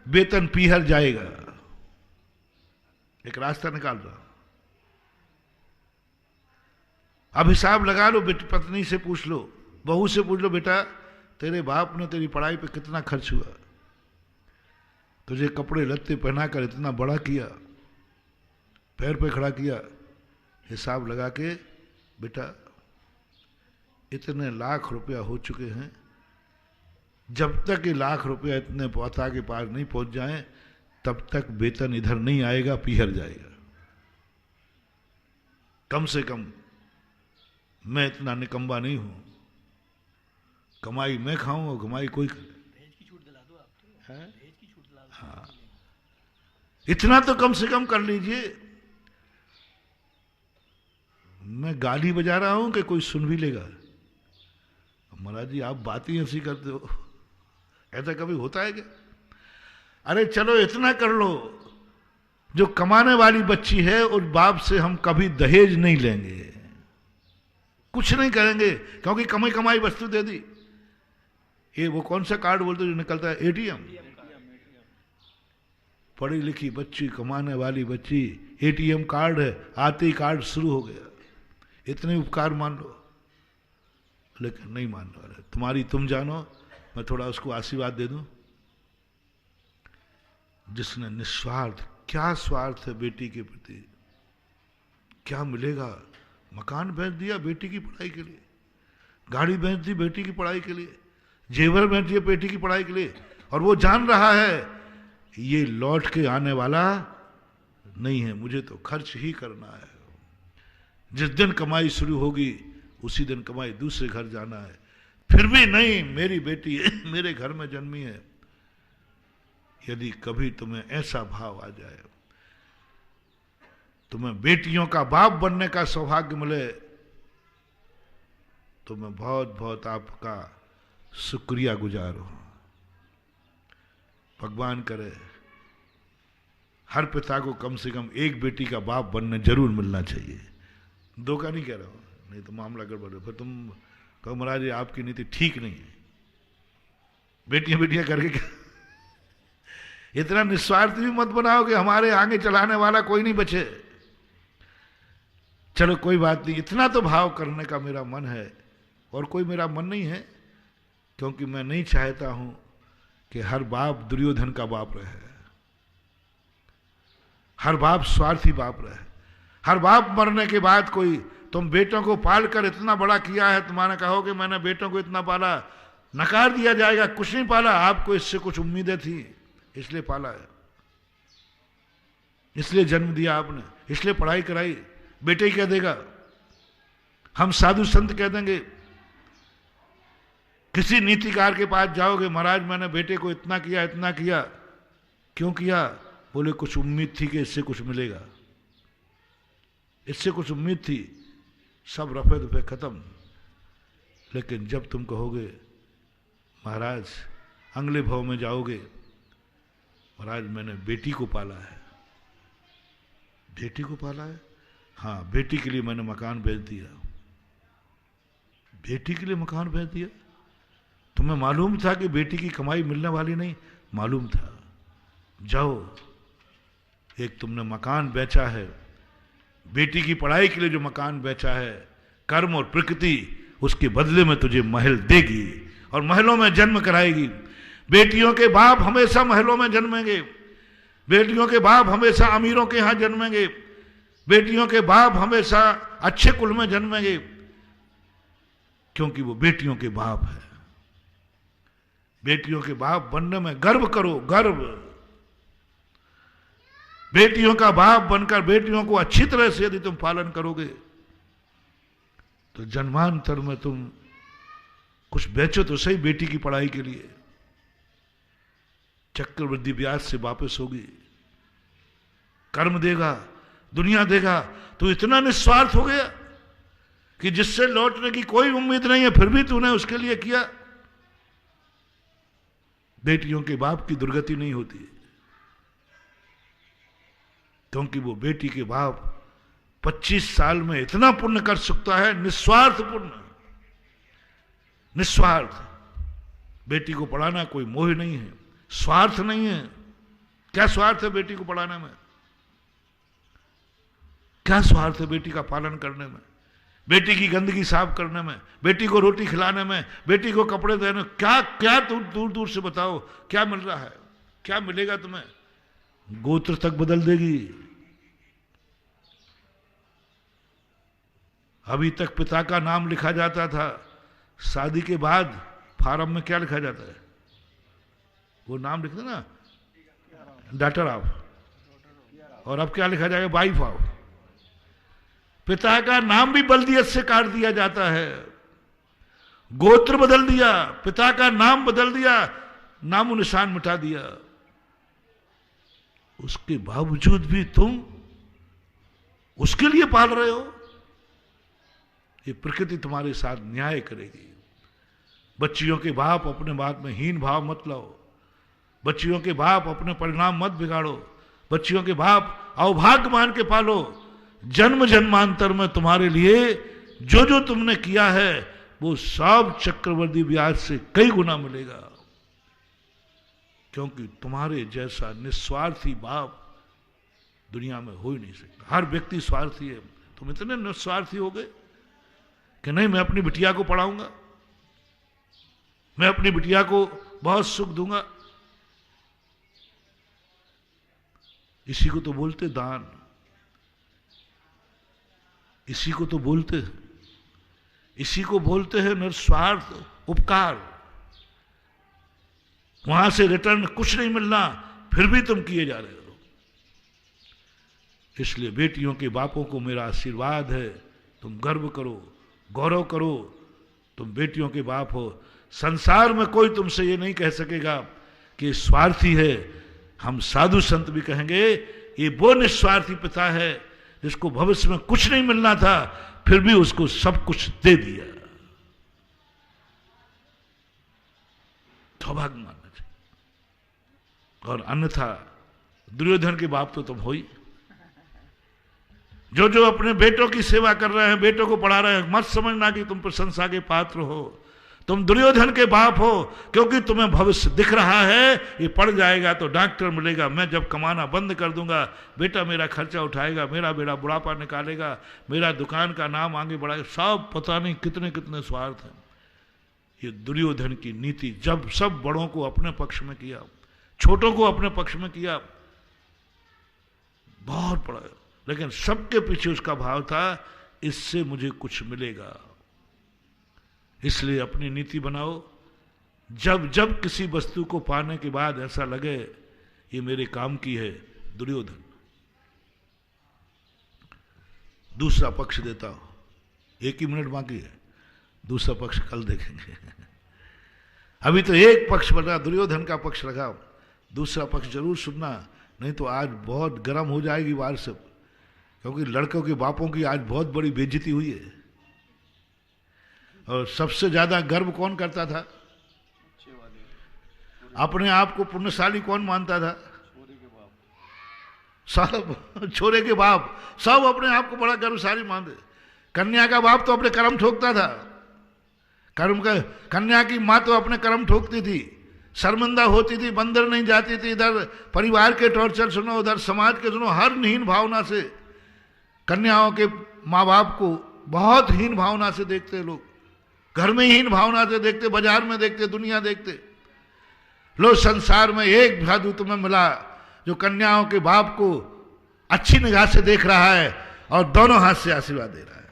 वेतन पीहर जाएगा। एक रास्ता निकाल रहा हूं, अब हिसाब लगा लो, पत्नी से पूछ लो, बहू से पूछ लो, बेटा तेरे बाप ने तेरी पढ़ाई पे कितना खर्च हुआ, तुझे कपड़े लत्ते पहनाकर इतना बड़ा किया, पैर पे खड़ा किया, हिसाब लगा के बेटा इतने लाख रुपया हो चुके हैं, जब तक ये लाख रुपया इतने पौधा के पास नहीं पहुंच जाए तब तक वेतन इधर नहीं आएगा, पीहर जाएगा। कम से कम मैं इतना निकम्बा नहीं हूं, कमाई मैं खाऊं और कमाई कोई करे। हाँ, इतना तो कम से कम कर लीजिए। मैं गाली बजा रहा हूं कि कोई सुन भी लेगा। महाराज जी आप बात ही ऐसी करते हो, ऐसा कभी होता है क्या? अरे चलो इतना कर लो, जो कमाने वाली बच्ची है उस बाप से हम कभी दहेज नहीं लेंगे, कुछ नहीं करेंगे, क्योंकि कमाई कमाई वस्तु दे दी। ये वो कौन सा कार्ड बोलते जो निकलता है, एटीएम। पढ़ी लिखी बच्ची, कमाने वाली बच्ची, एटीएम कार्ड है, आते ही कार्ड शुरू हो गया, इतने उपकार मान लो। लेकिन नहीं मानने वाले, तुम्हारी तुम जानो, मैं थोड़ा उसको आशीर्वाद दे दूं। जिसने निस्वार्थ, क्या स्वार्थ है बेटी के प्रति, क्या मिलेगा? मकान बेच दिया बेटी की पढ़ाई के लिए, गाड़ी बेच दी बेटी की पढ़ाई के लिए, जेवर बेच दिया बेटी की पढ़ाई के लिए, और वो जान रहा है ये लौट के आने वाला नहीं है, मुझे तो खर्च ही करना है। जिस दिन कमाई शुरू होगी उसी दिन कमाई दूसरे घर जाना है। फिर भी नहीं, मेरी बेटी मेरे घर में जन्मी है। यदि कभी तुम्हें ऐसा भाव आ जाए, तुम्हें बेटियों का बाप बनने का सौभाग्य मिले, तो मैं बहुत बहुत आपका शुक्रिया गुजार हूं। भगवान करे हर पिता को कम से कम एक बेटी का बाप बनने जरूर मिलना चाहिए। दो का नहीं कह रहा हूं, नहीं तो मामला गड़बड़ है, फिर तुम कहो महाराज जी आपकी नीति ठीक नहीं है, बेटियां बेटियां करके क्या? इतना निस्वार्थ भी मत बनाओ कि हमारे आगे चलाने वाला कोई नहीं बचे। चलो कोई बात नहीं, इतना तो भाव करने का मेरा मन है, और कोई मेरा मन नहीं है, क्योंकि मैं नहीं चाहता हूं कि हर बाप दुर्योधन का बाप रहे, हर बाप स्वार्थी बाप रहे। हर बाप मरने के बाद कोई, तुम बेटों को पाल कर इतना बड़ा किया है, तुम्हारा कहोगे मैंने बेटों को इतना पाला, नकार दिया जाएगा, कुछ नहीं पाला, आपको इससे कुछ उम्मीदें थी इसलिए पाला है, इसलिए जन्म दिया आपने, इसलिए पढ़ाई कराई। बेटे ही कह देगा, हम साधु संत कह देंगे, किसी नीतिकार के पास जाओगे, महाराज मैंने बेटे को इतना किया इतना किया, क्यों किया? बोले कुछ उम्मीद थी कि इससे कुछ मिलेगा, इससे कुछ उम्मीद थी, सब रफे दफे खत्म। लेकिन जब तुम कहोगे महाराज, अगले भाव में जाओगे, महाराज मैंने बेटी को पाला है, बेटी को पाला है, हाँ बेटी के लिए मैंने मकान भेज दिया, बेटी के लिए मकान भेज दिया। तुम्हें मालूम था कि बेटी की कमाई मिलने वाली नहीं? मालूम था। जाओ, एक तुमने मकान बेचा है, बेटी की पढ़ाई के लिए जो मकान बेचा है, कर्म और प्रकृति उसके बदले में तुझे महल देगी और महलों में जन्म कराएगी। बेटियों के बाप हमेशा महलों में जन्मेंगे, बेटियों के बाप हमेशा अमीरों के यहां जन्मेंगे, बेटियों के बाप हमेशा अच्छे कुल में जन्मेंगे, क्योंकि वो बेटियों के बाप है। बेटियों के बाप बनने में गर्व करो, गर्व। बेटियों का बाप बनकर बेटियों को अच्छी तरह से यदि तुम पालन करोगे तो जन्मांतर में तुम कुछ बेचो तो सही बेटी की पढ़ाई के लिए, चक्रवृद्धि ब्याज से वापस होगी, कर्म देगा, दुनिया देगा। तो इतना निस्वार्थ हो गया कि जिससे लौटने की कोई उम्मीद नहीं है, फिर भी तूने उसके लिए किया। बेटियों के बाप की दुर्गति नहीं होती, क्योंकि वो बेटी के बाप 25 साल में इतना पुण्य कर सकता है, निस्वार्थ पुण्य, निस्वार्थ। बेटी को पढ़ाना कोई मोह नहीं है, स्वार्थ नहीं है। क्या स्वार्थ है बेटी को पढ़ाने में? क्या स्वार्थ है बेटी का पालन करने में, बेटी की गंदगी साफ करने में, बेटी को रोटी खिलाने में, बेटी को कपड़े देने में? क्या क्या दूर दूर से बताओ क्या मिल रहा है? क्या मिलेगा तुम्हें? गोत्र तक बदल देगी। अभी तक पिता का नाम लिखा जाता था, शादी के बाद फार्म में क्या लिखा जाता है? वो नाम लिखते ना, डॉटर ऑफ, और अब क्या लिखा जाएगा? Wife of. पिता का नाम भी बल्दियत से काट दिया जाता है, गोत्र बदल दिया, पिता का नाम बदल दिया, नामो निशान मिटा दिया। उसके बावजूद भी तुम उसके लिए पाल रहे हो। ये प्रकृति तुम्हारे साथ न्याय करेगी। बच्चियों के बाप अपने बात में हीन भाव मत लाओ, बच्चियों के बाप अपने परिणाम मत बिगाड़ो, बच्चियों के बाप अवभाग्य मान के पालो। जन्म जन्मांतर में तुम्हारे लिए जो जो तुमने किया है वो सब चक्रवर्ती ब्याज से कई गुना मिलेगा, क्योंकि तुम्हारे जैसा निस्वार्थी बाप दुनिया में हो ही नहीं सकता। हर व्यक्ति स्वार्थी है। तुम इतने निस्वार्थी हो गए कि नहीं, मैं अपनी बिटिया को पढ़ाऊंगा, मैं अपनी बिटिया को बहुत सुख दूंगा। इसी को तो बोलते दान, इसी को तो बोलते, इसी को बोलते हैं निस्वार्थ उपकार। वहां से रिटर्न कुछ नहीं मिलना, फिर भी तुम किए जा रहे हो। इसलिए बेटियों के बापों को मेरा आशीर्वाद है, तुम गर्व करो, गौरव करो, तुम बेटियों के बाप हो। संसार में कोई तुमसे ये नहीं कह सकेगा कि स्वार्थी है। हम साधु संत भी कहेंगे ये वो निस्वार्थी पिता है जिसको भविष्य में कुछ नहीं मिलना था, फिर भी उसको सब कुछ दे दिया। सौभाग्य मानना चाहिए। और अन्यथा दुर्योधन के बाप तो तुम हो ही। जो जो अपने बेटों की सेवा कर रहे हैं, बेटों को पढ़ा रहे हैं, मत समझना कि तुम प्रशंसा के पात्र हो। तुम दुर्योधन के बाप हो, क्योंकि तुम्हें भविष्य दिख रहा है ये पढ़ जाएगा तो डॉक्टर मिलेगा, मैं जब कमाना बंद कर दूंगा बेटा मेरा खर्चा उठाएगा, मेरा बेटा बुढ़ापा निकालेगा, मेरा दुकान का नाम आगे बढ़ाएगा। सब पता नहीं कितने कितने स्वार्थ हैं। ये दुर्योधन की नीति, जब सब बड़ों को अपने पक्ष में किया, छोटों को अपने पक्ष में किया, बहुत बड़ा, लेकिन सबके पीछे उसका भाव था इससे मुझे कुछ मिलेगा। इसलिए अपनी नीति बनाओ, जब जब किसी वस्तु को पाने के बाद ऐसा लगे ये मेरे काम की है, दुर्योधन। दूसरा पक्ष देता हो, 1 ही मिनट बाकी है, दूसरा पक्ष कल देखेंगे। अभी तो एक पक्ष बना, दुर्योधन का पक्ष लगाओ, दूसरा पक्ष जरूर सुनना, नहीं तो आज बहुत गर्म हो जाएगी बात सब, क्योंकि लड़कों के बापों की आज बहुत बड़ी बेइज्जती हुई है। और सबसे ज्यादा गर्व कौन करता था? अपने आप को पुण्यशाली कौन मानता था? सब छोरे के बाप, सब अपने आप को बड़ा गर्वशाली मानते। कन्या का बाप तो अपने कर्म ठोकता था, कर्म का, कन्या की माँ तो अपने कर्म ठोकती थी, शर्मिंदा होती थी, बंदर नहीं जाती थी। इधर परिवार के टॉर्चर सुनो, उधर समाज के सुनो, हर हीन भावना से कन्याओं के माँ बाप को बहुत हीन भावना से देखते लोग, घर में हीन भावना से देखते, बाजार में देखते, दुनिया देखते। लो संसार में एक साधु तुम्हें मिला जो कन्याओं के बाप को अच्छी निगाह से देख रहा है और दोनों हाथ से आशीर्वाद दे रहा है,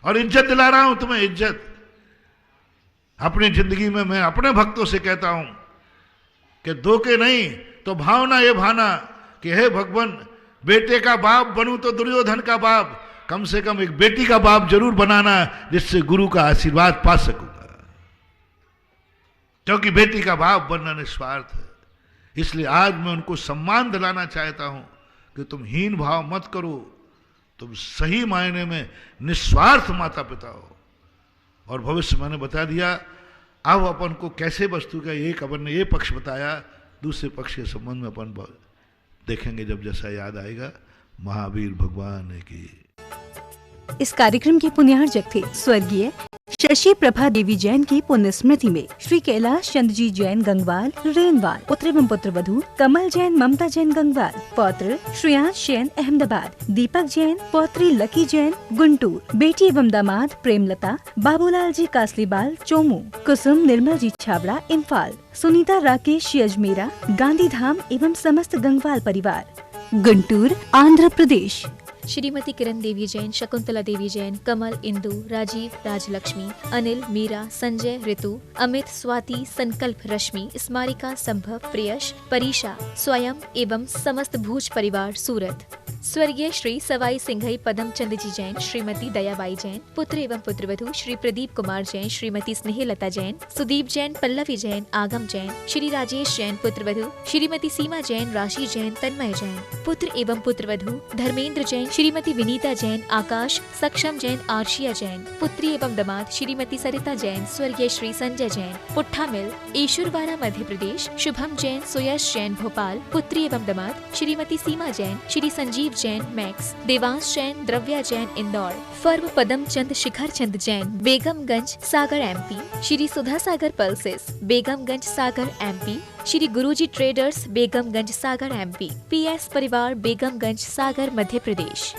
और इज्जत दिला रहा हूं तुम्हें, इज्जत। अपनी जिंदगी में मैं अपने भक्तों से कहता हूं कि दो के नहीं तो भावना ये भाना कि हे भगवान, बेटे का बाप बनूं तो दुर्योधन का बाप, कम से कम एक बेटी का बाप जरूर बनाना जिससे गुरु का आशीर्वाद पा सकूंगा, क्योंकि बेटी का बाप बनना निस्वार्थ है। इसलिए आज मैं उनको सम्मान दिलाना चाहता हूं कि तुम हीन भाव मत करो, तुम सही मायने में निस्वार्थ माता पिता हो। और भविष्य मैंने बता दिया, अब अपन को कैसे वस्तु का एक अपन ने ये पक्ष बताया, दूसरे पक्ष के संबंध में अपन देखेंगे जब जैसा याद आएगा। महावीर भगवान की। इस कार्यक्रम के पुण्यार्जक थे स्वर्गीय शशि प्रभा देवी जैन की पुण्य स्मृति में श्री कैलाश चंद्र जी जैन गंगवाल रेनवाल, पुत्र एवं पुत्र वधू कमल जैन ममता जैन गंगवाल, पौत्र श्रेयांश जैन अहमदाबाद, दीपक जैन, पौत्री लकी जैन गुंटूर, बेटी एवं दामाद प्रेमलता, बाबूलाल जी कासलीबाल चोमू, कुसुम निर्मल जी छाबड़ा इम्फाल, सुनीता राकेश अजमेरा, गांधीधाम एवं समस्त गंगवाल परिवार, गुंटूर आंध्र प्रदेश। श्रीमती किरण देवी जैन, शकुंतला देवी जैन, कमल, इंदु, राजीव, राजलक्ष्मी, अनिल, मीरा, संजय, ऋतु, अमित, स्वाति, संकल्प, रश्मि, स्मारिका, संभव, प्रियश, परीशा, स्वयं एवं समस्त भूज परिवार सूरत। स्वर्गीय श्री सवाई सिंघई पदम चंद जी जैन, श्रीमती दयाबाई जैन, पुत्र एवं पुत्रवधू श्री प्रदीप कुमार जैन, श्रीमती स्नेहलता जैन, सुदीप जैन, पल्लवी जैन, आगम जैन, श्री राजेश जैन, पुत्रवधू श्रीमती सीमा जैन, राशि जैन, तन्मय जैन, पुत्र एवं पुत्रवधू धर्मेंद्र जैन, श्रीमती विनीता जैन, आकाश, सक्षम जैन, आर्शिया जैन, पुत्री एवं दामाद श्रीमती सरिता जैन, स्वर्गीय श्री संजय जैन, पुट्ठा मिल, ईश्वरवाड़ा मध्य प्रदेश, शुभम जैन, सुयश जैन, भोपाल, पुत्री एवं दामाद श्रीमती सीमा जैन, श्री संजीव जैन, मैक्स, देवांश जैन, द्रव्या जैन, इंदौर, फर्व पदम चंद शिखर चंद जैन, बेगमगंज सागर MP, श्री सुधा सागर पल्सेस, बेगमगंज सागर MP, श्री गुरुजी ट्रेडर्स, बेगमगंज सागर MP, PS परिवार, बेगमगंज सागर मध्य प्रदेश।